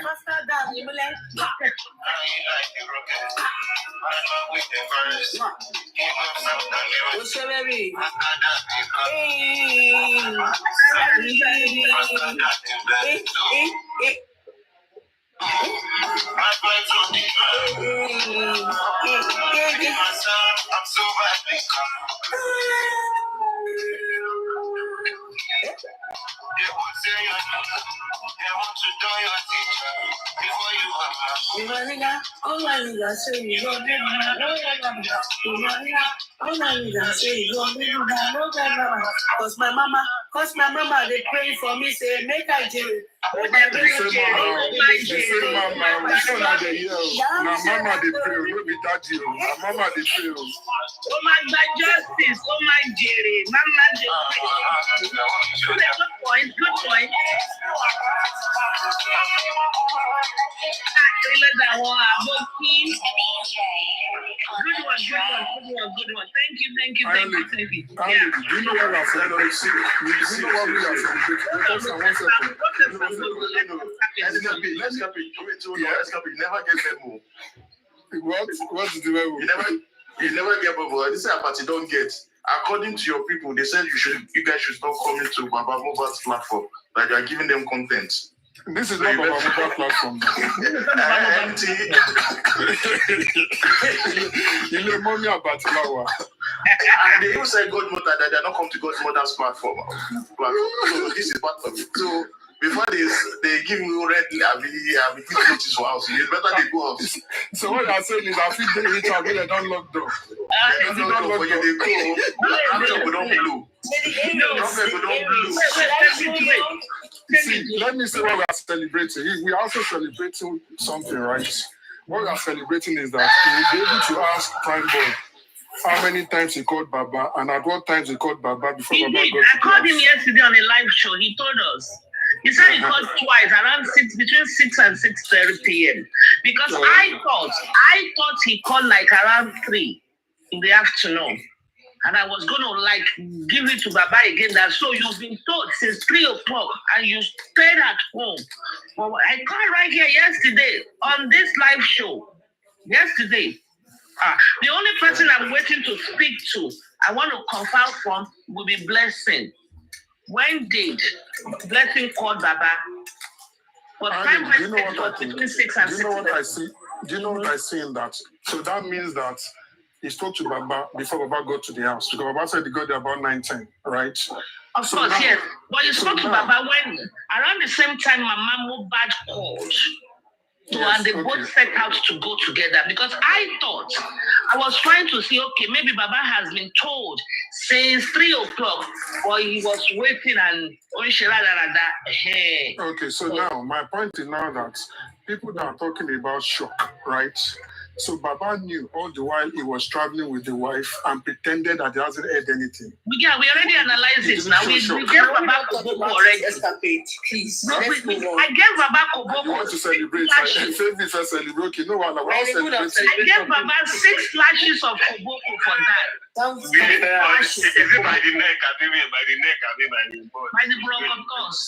faster than you like. What's your baby? Oh my nigga, say you don't need cause my mama, they pray for me, say make I do it. Now mama they pray, no be daddy. Now mama they pray. Oh my justice, oh my Jerry, mama good point. Good one. Thank you. Do you know what I said? Let's never get memo. What's the memo? You never get memo. This is a party don't get. According to your people, they said you guys should stop coming to Baba Mohbad's platform. That you are giving them content. This is not Baba Mohbad platform. Empty. You know, mommy about Lawa. And they even said Godmother that they're not come to Godmother's platform. So this is part of it. So before they give you red, I'll be notice for house. You better they go out. So what I'm saying is, I think they reach out, they don't lock door. They don't lock door. They go. We don't blue. See, let me say what we are celebrating. We are also celebrating something, right? What we are celebrating is that we will be able to ask Prime Boy how many times he called Baba and at what times he called Baba before He Baba did. got to I called him yesterday on a live show. He told us. He said he called twice, between 6 and 6:30 p.m. Because I thought he called like around 3 in the afternoon. And I was going to give it to Baba again. That so you've been told since 3 o'clock and you stayed at home. Well, I called right here yesterday on this live show. Yesterday. The only person I'm waiting to speak to, I want to confirm from, will be Blessing. When did Blessing call Baba? But time was between 6 and 6. Do you know what I see in that? So that means that he spoke to Baba before Baba got to the house. Because Baba said he got there about 9:10, right? Of course, yes. But you spoke to Baba when, around the same time, Mama Mohbad called. And they both set out to go together. Because I was trying to see, okay, maybe Baba has been told since 3 o'clock, or he was waiting and... Okay, so now, my point is now that people that are talking about shock, right? So Baba knew all the while he was traveling with the wife and pretended that he hasn't heard anything. Yeah, we already analyzed it now. We gave Baba Koboko already. Please, I gave Baba Koboko. You want to celebrate? I say this is celebrate. You know what? I was celebrating. I gave Baba 6 flashes of Koboko for that. Is it by the neck? By the bronch, of course.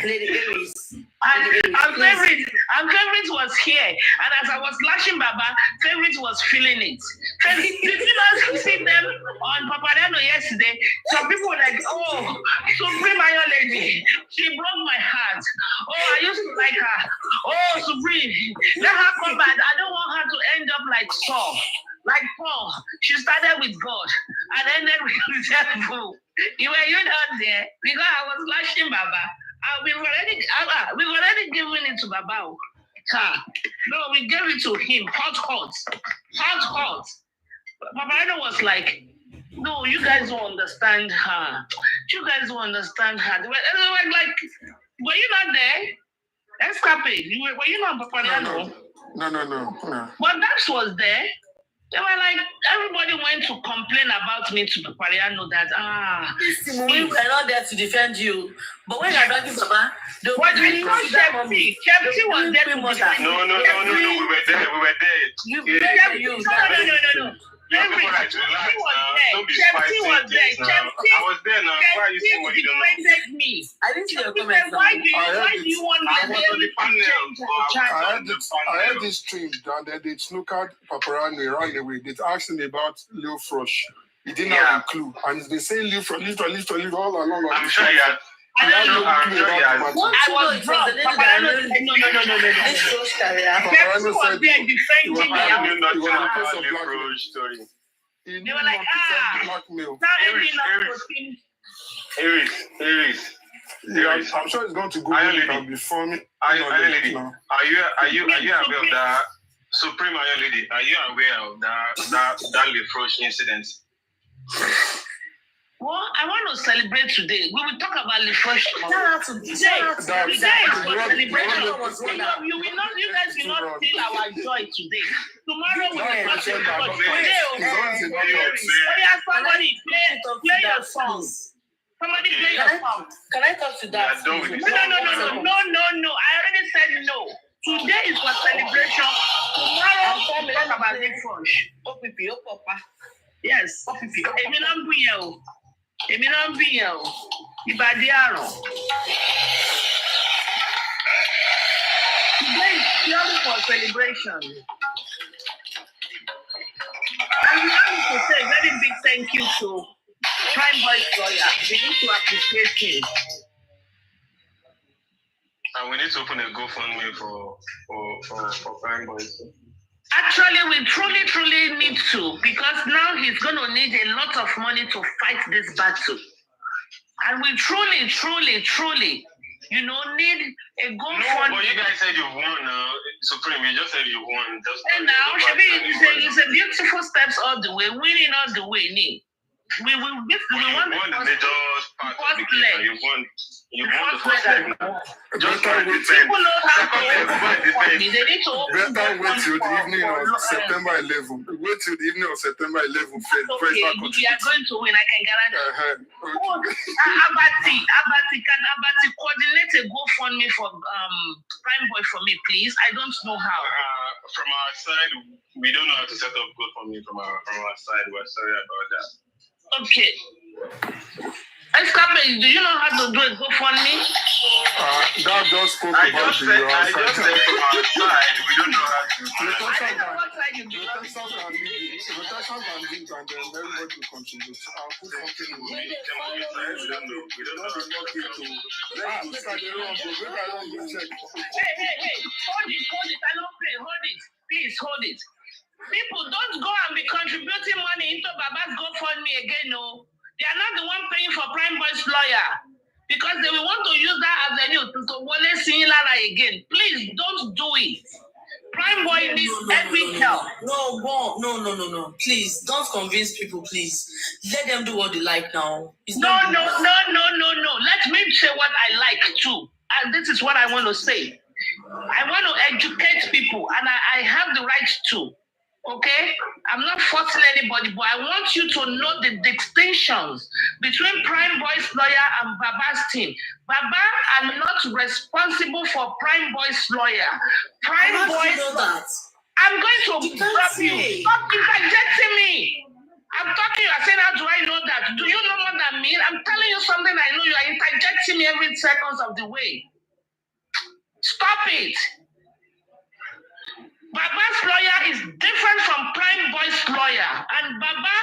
Lady Aries. And favorite was here. And as I was lashing Baba, favorite was feeling it. Did you not see them on Papadano yesterday? Some people were like, oh, Supreme Iron Lady, she broke my heart. Oh, I used to like her. Oh, Supreme, let her come back. I don't want her to end up like Saul. Like Paul, she started with God and ended with the devil. You were not there because I was lashing Baba. We've already given it to Baba. No, we gave it to him. Hot. Baba was like, no, you guys don't understand her. You guys don't understand her. They were like, were you not there? Escape. Were you not Papa? No. But that was there. They were like, everybody went to complain about me to Papariano that, we were not there to defend you. But when you're talking about, Chepti was there to defend you. No, we were there. No. Chepti was there. I was there now. Why are you saying what you don't know? Me. I didn't see your comments. Why do you want I was on the panel. I heard this stream and then they snookered Paparazzi ran away. They asked him about Lil Frosh. He didn't have a clue. And he's been saying Lil Frosh all along. I'm sure he had. I was drunk. No. This Frosh career. Chepti was there defending me. I did not know about the Frosh story. They were like, Aries. Yeah, I'm sure it's going to go before me. Iron Lady, are you aware of that? Supreme Iron Lady, are you aware of that Lefrosh incident? Well, I want to celebrate today. We will talk about Lefrosh tomorrow. Today is for celebration. You guys will not feel our joy today. Tomorrow we will talk about somebody play your song. Somebody play your song. Can I talk to that? No. I already said no. Today is for celebration. Tomorrow we talk about Lefrosh. Yes. Ibadiaro. Today is purely for celebration. And we want to say a very big thank you to Prime Boy's lawyer. We need to appreciate him. And we need to open a GoFundMe for Prime Boys. Actually, we truly need to, because now he's going to need a lot of money to fight this battle. And we truly, need a GoFundMe. But you guys said you won now. Supreme, you just said you won. And now, it's a beautiful steps all the way, winning all the way, nee. We won the major part of the game. You won the first leg. Just try to defend. Better wait till the evening of September 11. Wait till the evening of September 11. Okay, we are going to win. I can guarantee. Abati, can Abati coordinate a GoFundMe for Prime Boy for me, please? I don't know how. From our side, we don't know how to set up GoFundMe from our side. We're sorry about that. Okay. Escape, do you know how to do a GoFundMe? That just spoke I about just said from our side, we don't know how to do it. Rotation can do it, and then everybody will contribute. I'll put something in. We don't know. We don't know how to do it. Hey. Hold it. I don't play. Hold it. Please, hold it. People, don't go and be contributing money into Baba's GoFundMe again, no. They are not the one paying for Prime Boy's lawyer, because they will want to use that as a new to Wale Sinilara again. Please don't do it. Prime Boy needs every help. No. Please, don't convince people, please. Let them do what they like now. No. Let me say what I like too. And this is what I want to say. I want to educate people, and I have the right to. Okay? I'm not forcing anybody, but I want you to know the distinctions between Prime Boy's lawyer and Baba's team. Baba are not responsible for Prime Boy's lawyer. Prime Boy's lawyer. I'm going to drop you. Stop interjecting me. I'm talking, you are saying, how do I know that? Do you know more than me? I'm telling you something I know. You are interjecting me every second of the way. Stop it. Baba's lawyer is different from Prime Boy's lawyer, and Baba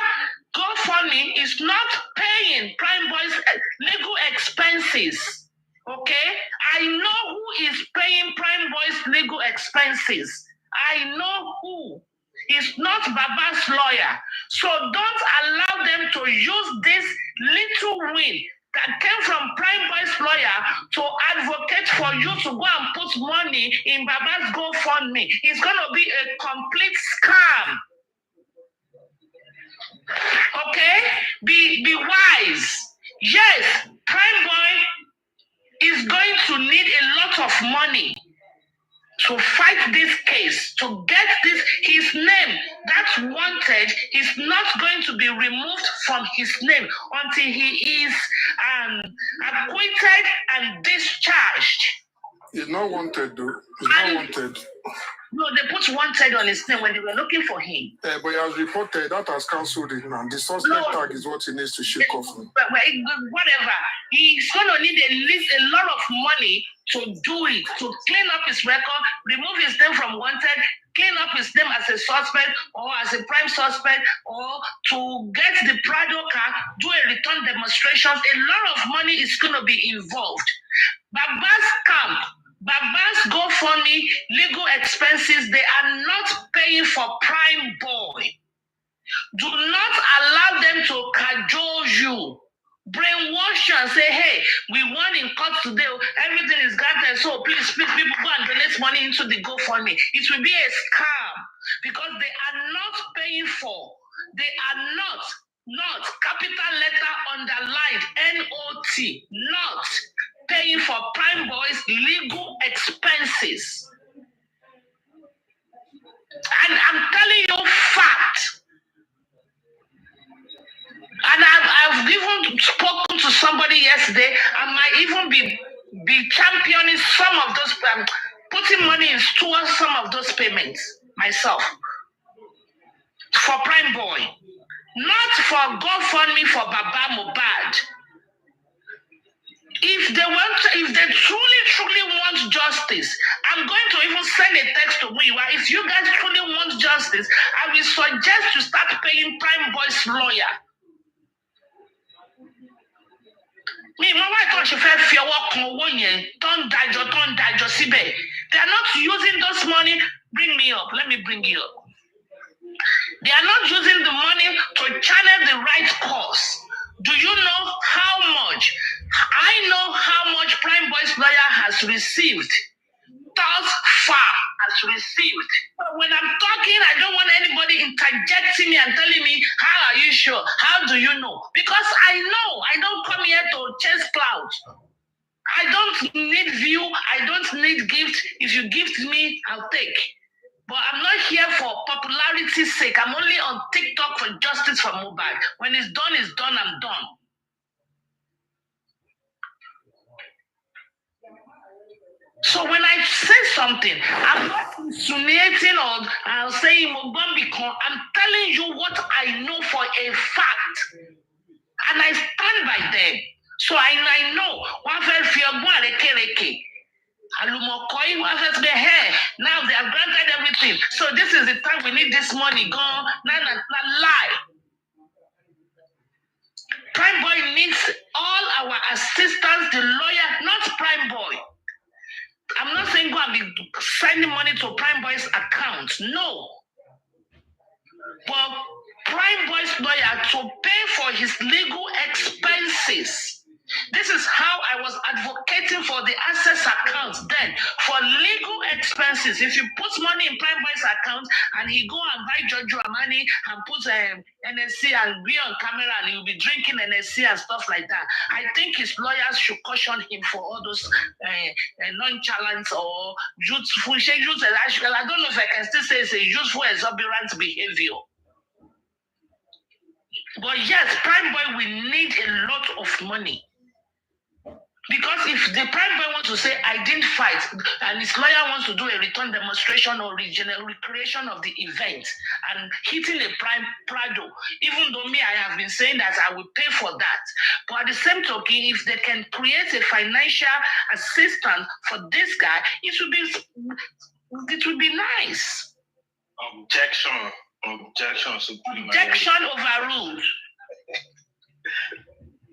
GoFundMe is not paying Prime Boy's legal expenses. Okay? I know who is paying Prime Boy's legal expenses. I know who. It's not Baba's lawyer. So don't allow them to use this little win that came from Prime Boy's lawyer to advocate for you to go and put money in Baba's GoFundMe. It's going to be a complete scam. Okay? Be wise. Yes, Prime Boy is going to need a lot of money to fight this case, to get this, his name that's wanted is not going to be removed from his name until he is acquitted and discharged. He's not wanted, though. He's not wanted. No, they put wanted on his name when they were looking for him. But he has reported, that has cancelled it now. The suspect tag is what he needs to shake off. Whatever. He's going to need a lot of money to do it, to clean up his record, remove his name from wanted, clean up his name as a suspect or as a prime suspect, or to get the Prado car, do a return demonstration. A lot of money is going to be involved. Baba's camp, Baba's GoFundMe, legal expenses, they are not paying for Prime Boy. Do not allow them to cajole you. Brainwash you and say, hey, we won in court today, everything is granted, so please, people go and donate money into the GoFundMe. It will be a scam because they are not paying for, they are not, capital letter underlined, NOT, not paying for Prime Boy's legal expenses. And I'm telling you fact. And I've even spoken to somebody yesterday. I might even be championing some of those, putting money towards some of those payments myself for Prime Boy, not for GoFundMe for Baba Mohbad. If they truly want justice, I'm going to even send a text to Muiwa. If you guys truly want justice, I will suggest you start paying Prime Boy's lawyer. Me, my wife thought she felt fear walk one year, don't die, sibe. They are not using those money. Bring me up. Let me bring you up. They are not using the money to channel the right cause. Do you know how much? I know how much Prime Boy's lawyer has received. Thus far has received. But when I'm talking, I don't want anybody interjecting me and telling me, how are you sure? How do you know? Because I know. I don't come here to chase clouds. I don't need view. I don't need gift. If you gift me, I'll take. But I'm not here for popularity's sake. I'm only on TikTok for justice for Mohbad. When it's done, I'm done. So when I say something, I'm not insinuating or I'll say I'm telling you what I know for a fact. And I stand by them. So I know one fell fear now they have granted everything. So this is the time we need this money gone. Lie. Prime Boy needs all our assistance, the lawyer, not Prime Boy. I'm not saying go and be sending money to Prime Boy's account. No. But Prime Boy's lawyer to pay for his legal expenses. This is how I was advocating for the access account then. For legal expenses, if you put money in Prime Boy's account and he go and buy Jojo Amani and put NSC and be on camera and he'll be drinking NSC and stuff like that, I think his lawyers should caution him for all those nonchalance or youthful, I don't know if I can still say it's a youthful exuberant behavior. But yes, Prime Boy will need a lot of money. Because if the Prime Boy wants to say, I didn't fight, and his lawyer wants to do a return demonstration or recreation of the event and hitting a Prado, even though me, I have been saying that I will pay for that. But at the same token, if they can create a financial assistance for this guy, it would be nice. Objection, Supreme. Objection overruled.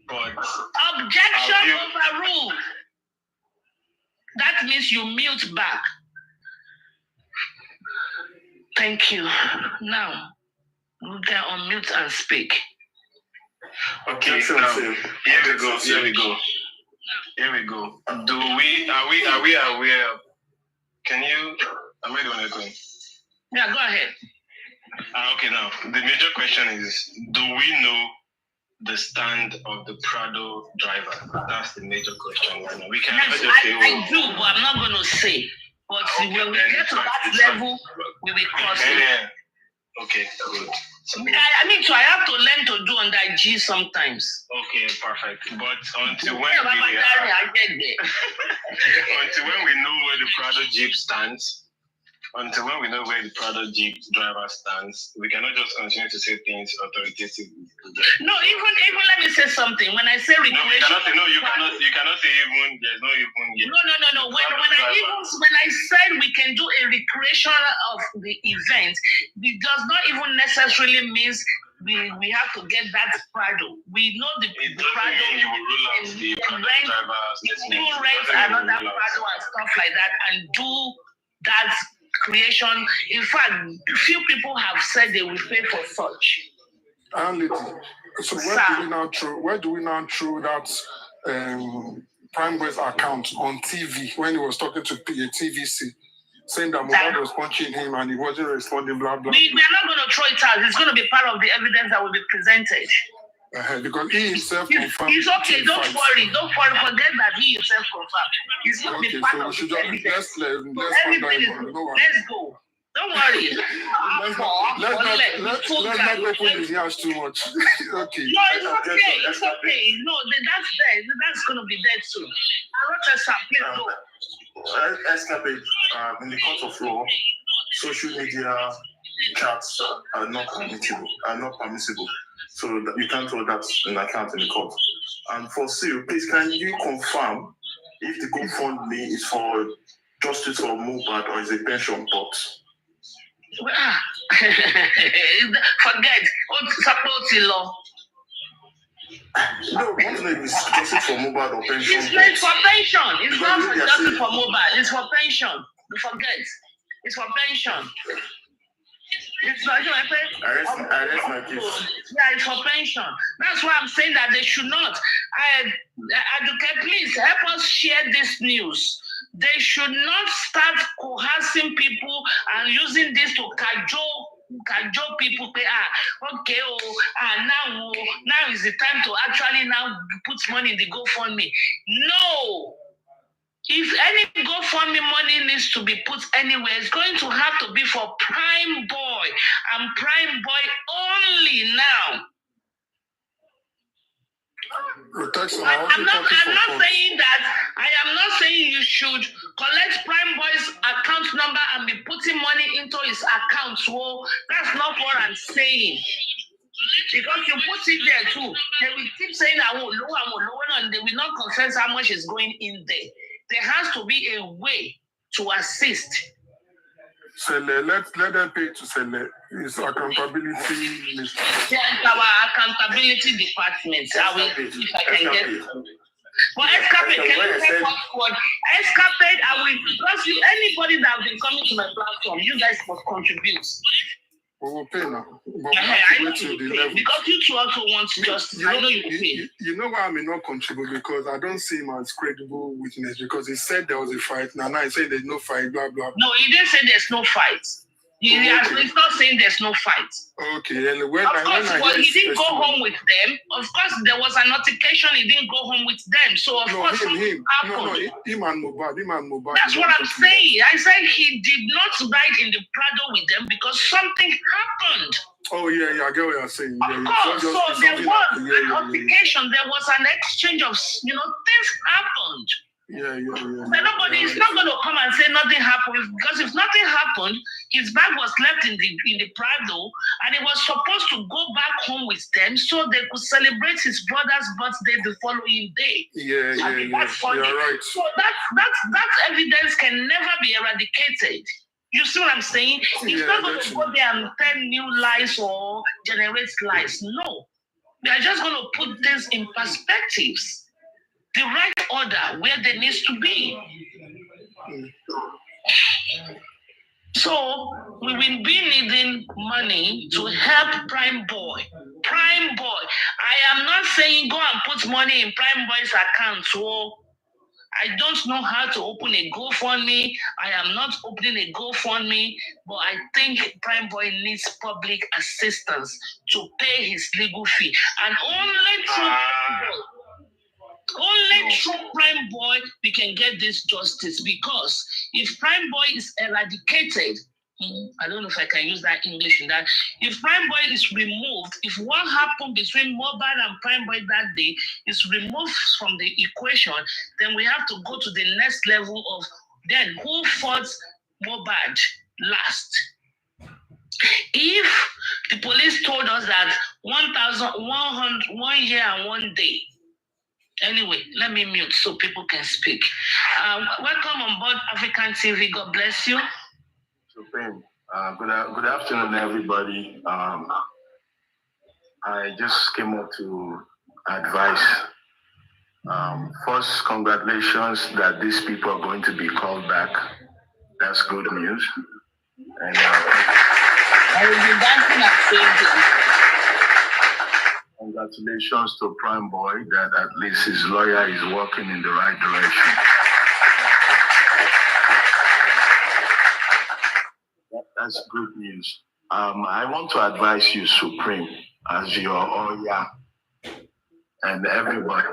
But objection overruled. That means you mute back. Thank you. Now, you can unmute and speak. Okay, here we go. Are we aware? Am I doing anything? Yeah, go ahead. Okay, now, the major question is, do we know the stand of the Prado driver? That's the major question right now. We cannot just say, I do, but I'm not going to say. But okay, when we get to that level, we will cross it. Okay, good. I have to learn to do on that G sometimes. Okay, perfect. But until when until when we know where the Prado Jeep stands, until when we know where the Prado Jeep driver stands, we cannot just continue to say things authoritatively. No, even let me say something. When I say recreation, you cannot say even. There's no even yet. No. When I said we can do a recreation of the event, it does not even necessarily means we have to get that Prado. We know the Prado. You will rule out the Prado driver. You rent another Prado and stuff like that, and do that creation. In fact, few people have said they will pay for such. So where do we now throw that Prime Boy's account on TV when he was talking to TVC, saying that Mohbad was punching him and he wasn't responding, blah, blah. We are not going to throw it out. It's going to be part of the evidence that will be presented. Because he himself confirmed. It's okay. Don't worry. Forget that he himself confirmed. It's going to be part of the evidence. Let's go. Don't worry. Let's not open his ears too much. Okay. No, it's okay. No, that's there. That's going to be there too. Please go. Escapade, in the court of law, social media chats are not permissible. So that you can't throw that in account in the court. And for Sil, please, can you confirm if the GoFundMe is for justice for Mohbad or is a pension pot? Forget. Support the law. No, what's the name is justice for Mohbad or pension? It's for pension. It's not for justice for Mohbad. It's for pension. Forget. It's for pension. It's for it's for pension. That's why I'm saying that they should not. Advocate, please help us share this news. They should not start coercing people and using this to cajole people. Now is the time to actually now put money in the GoFundMe. No. If any GoFundMe money needs to be put anywhere, it's going to have to be for Prime Boy and Prime Boy only now. I'm not saying that. I am not saying you should collect Prime Boy's account number and be putting money into his account. So that's not what I'm saying. Because you put it there too. They will keep saying I will lower, and they will not confess how much is going in there. There has to be a way to assist. So let them pay to Sele. It's accountability. Yes, our accountability department. I will, if I can get it. But Escapade, can you help us forward? Escapade, I will, because anybody that has been coming to my platform, you guys must contribute. We will pay now. But because you two also want justice. I know you will pay. You know why I may not contribute? Because I don't see him as credible witness. Because he said there was a fight. Now he said there's no fight, blah, blah. No, he didn't say there's no fight. He's not saying there's no fight. Okay. And he didn't go home with them. Of course, there was an altercation. He didn't go home with them. So, of course, him and Mohbad. That's what I'm saying. I said he did not ride in the Prado with them because something happened. Oh, yeah, I get what you're saying. Of course. So there was an altercation. There was an exchange of, things happened. Yeah. Nobody is not going to come and say nothing happened, because if nothing happened, his bag was left in the Prado, and he was supposed to go back home with them so they could celebrate his brother's birthday the following day. That's funny. You're right. So that evidence can never be eradicated. You see what I'm saying? It's not going to go there and tell new lies or generate lies. No. We are just going to put this in perspectives. The right order where there needs to be. So we will be needing money to help Prime Boy. Prime Boy. I am not saying go and put money in Prime Boy's account. So I don't know how to open a GoFundMe. I am not opening a GoFundMe, but I think Prime Boy needs public assistance to pay his legal fee. And only through Prime Boy we can get this justice, because if Prime Boy is eradicated, I don't know if I can use that English in that. If Prime Boy is removed, if what happened between Mohbad and Prime Boy that day is removed from the equation, then we have to go to the next level of then who fought Mohbad last. If the police told us that 1,100 year and 1 day. Anyway, let me mute so people can speak. Welcome on board African TV. God bless you. Supreme. Good afternoon, everybody. I just came up to advise. First, congratulations that these people are going to be called back. That's good news. And I will be dancing and singing. Congratulations to Prime Boy that at least his lawyer is working in the right direction. That's good news. I want to advise you, Supreme, as your lawyer and everybody,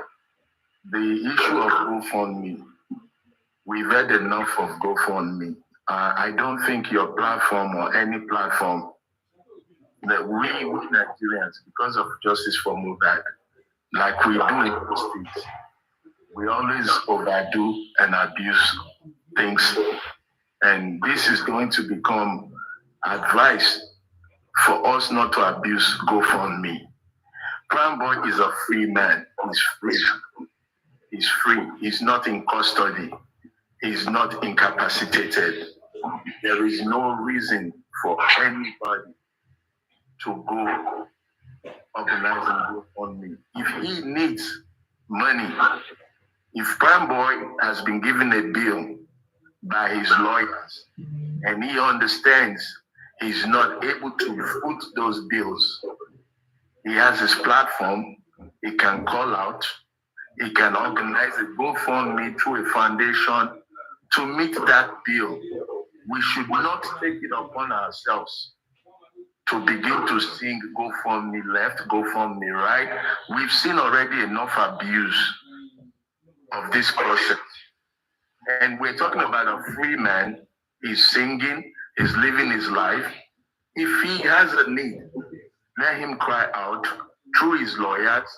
the issue of GoFundMe. We've had enough of GoFundMe. I don't think your platform or any platform that we Nigerians, because of justice for Mohbad, like we do in the States, we always overdo and abuse things. And this is going to become advice for us not to abuse GoFundMe. Prime Boy is a free man. He's free. He's free. He's not in custody. He's not incapacitated. There is no reason for anybody to go organizing GoFundMe. If he needs money, if Prime Boy has been given a bill by his lawyers and he understands he's not able to foot those bills, he has his platform, he can call out, he can organize a GoFundMe through a foundation to meet that bill. We should not take it upon ourselves to begin to sing GoFundMe left, GoFundMe right. We've seen already enough abuse of this process. And we're talking about a free man. He's singing, he's living his life. If he has a need, let him cry out through his lawyers.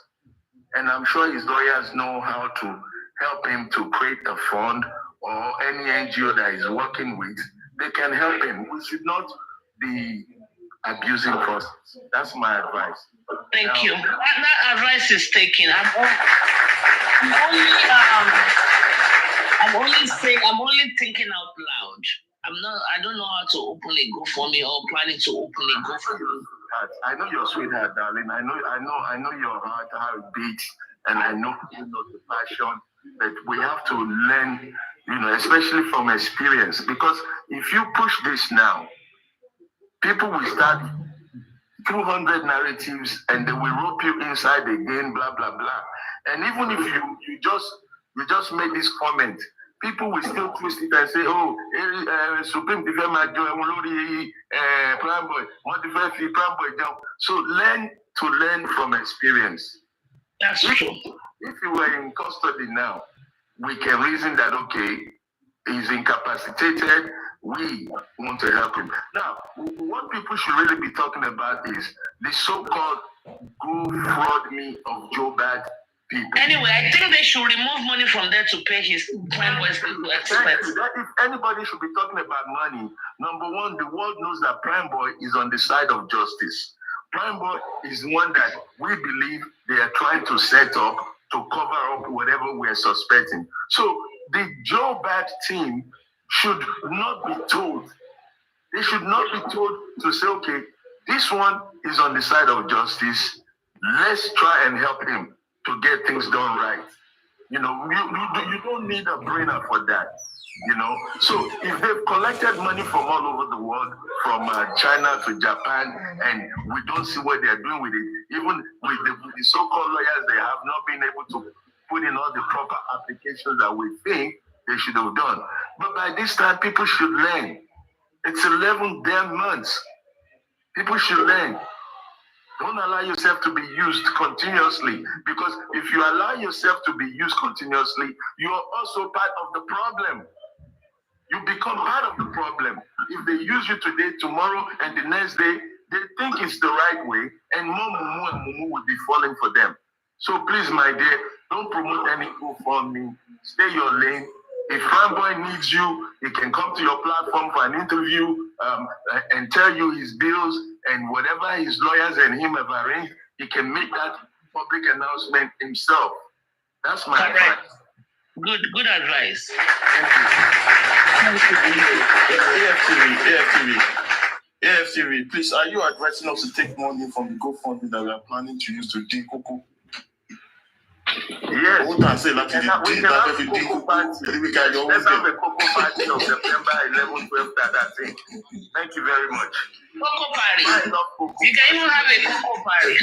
And I'm sure his lawyers know how to help him to create a fund, or any NGO that he's working with, they can help him. We should not be abusing process. That's my advice. Thank you. That advice is taken. I'm only thinking out loud. I don't know how to open a GoFundMe or planning to open a GoFundMe. I know your sweetheart, darling. I know your heart, how it beats, and I know the passion. But we have to learn, especially from experience. Because if you push this now, people will start 200 narratives, and they will rope you inside again, blah blah blah. And even if you just made this comment, people will still twist it and say, "Oh, Supreme Defender Prime Boy, what Prime Boy down." So learn from experience. That's true. If you were in custody now, we can reason that he's incapacitated. We want to help him. Now, what people should really be talking about is the so-called GoFundMe of Joe Bad people. Anyway, I think they should remove money from there to pay his Prime Boys legal experts. If anybody should be talking about money, number one, the world knows that Prime Boy is on the side of justice. Prime Boy is one that we believe they are trying to set up to cover up whatever we're suspecting. So the Joe Bad team should not be told. They should not be told to say, okay, this one is on the side of justice. Let's try and help him to get things done right. You know, you don't need a brainer for that. You know, so if they've collected money from all over the world, from China to Japan, and we don't see what they're doing with it, even with the so-called lawyers, they have not been able to put in all the proper applications that we think they should have done. But by this time, people should learn. It's 11 damn months. People should learn. Don't allow yourself to be used continuously, because if you allow yourself to be used continuously, you are also part of the problem. You become part of the problem. If they use you today, tomorrow, and the next day, they think it's the right way, and more mumu and mumu will be falling for them. So please, my dear, don't promote any GoFundMe. Stay your lane. If Fanboy needs you, he can come to your platform for an interview and tell you his bills and whatever his lawyers and him have arranged. He can make that public announcement himself. That's my advice. Good advice. AFTV, please, are you advising us to take money from the GoFundMe that we are planning to use to dig Coco? Yes. What I say, let's have a Coco party. Let's have a Coco party on September 11th, 12th, that thing. Thank you very much. Coco party. I love Coco. You can even have a Coco party.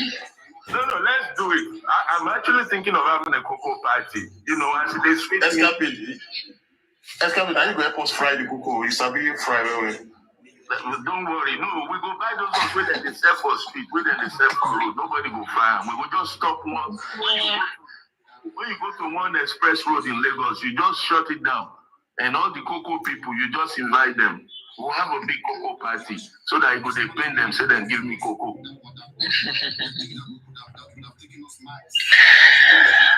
No, let's do it. I'm actually thinking of having a Coco party. You know, as it is fitting. Escape, are you going to help us fry the Coco? You sabi fry well. Don't worry. No, we go buy those ones where they sell for street, where they sell for road. Nobody go fry them. We will just stop one. When you go to one express road in Lagos, you just shut it down. And all the Coco people, you just invite them. We'll have a big Coco party so that you go they paint them, say then give me Coco.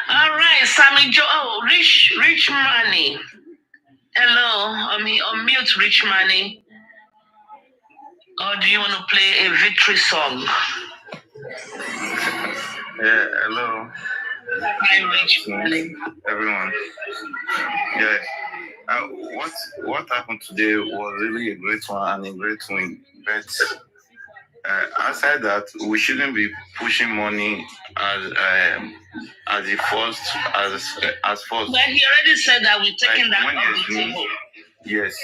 All right, Sammy Joe. Oh, Rich Money. Hello, unmute Rich Money. Or do you want to play a victory song? Yeah, hello. Hi, Rich Money. Everyone. Yeah. What happened today was really a great one and a great win. But outside that, we shouldn't be pushing money as the first as first. Well, he already said that we're taking that off the table. Yes.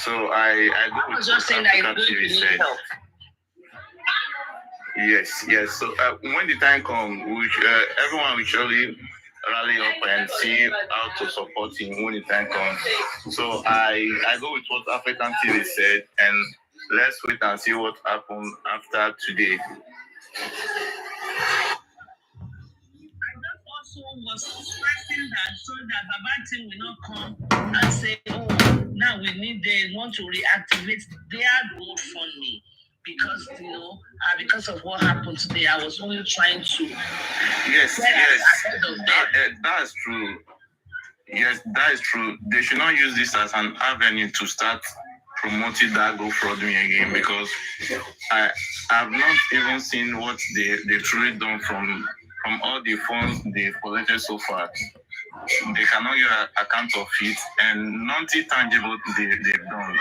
So I go with just saying that it's good to need help. Yes. So when the time comes, everyone will surely rally up and see how to support him when the time comes. So I go with what African TV said, and let's wait and see what happens after today. Also was stressing that so that Baba team will not come and say, oh, now they want to reactivate their GoFundMe because because of what happened today. I was only trying to Yes, that's true. Yes, that is true. They should not use this as an avenue to start promoting that GoFundMe again, because I have not even seen what they truly done from all the funds they've collected so far. They cannot get an account of it, and nothing tangible they've done.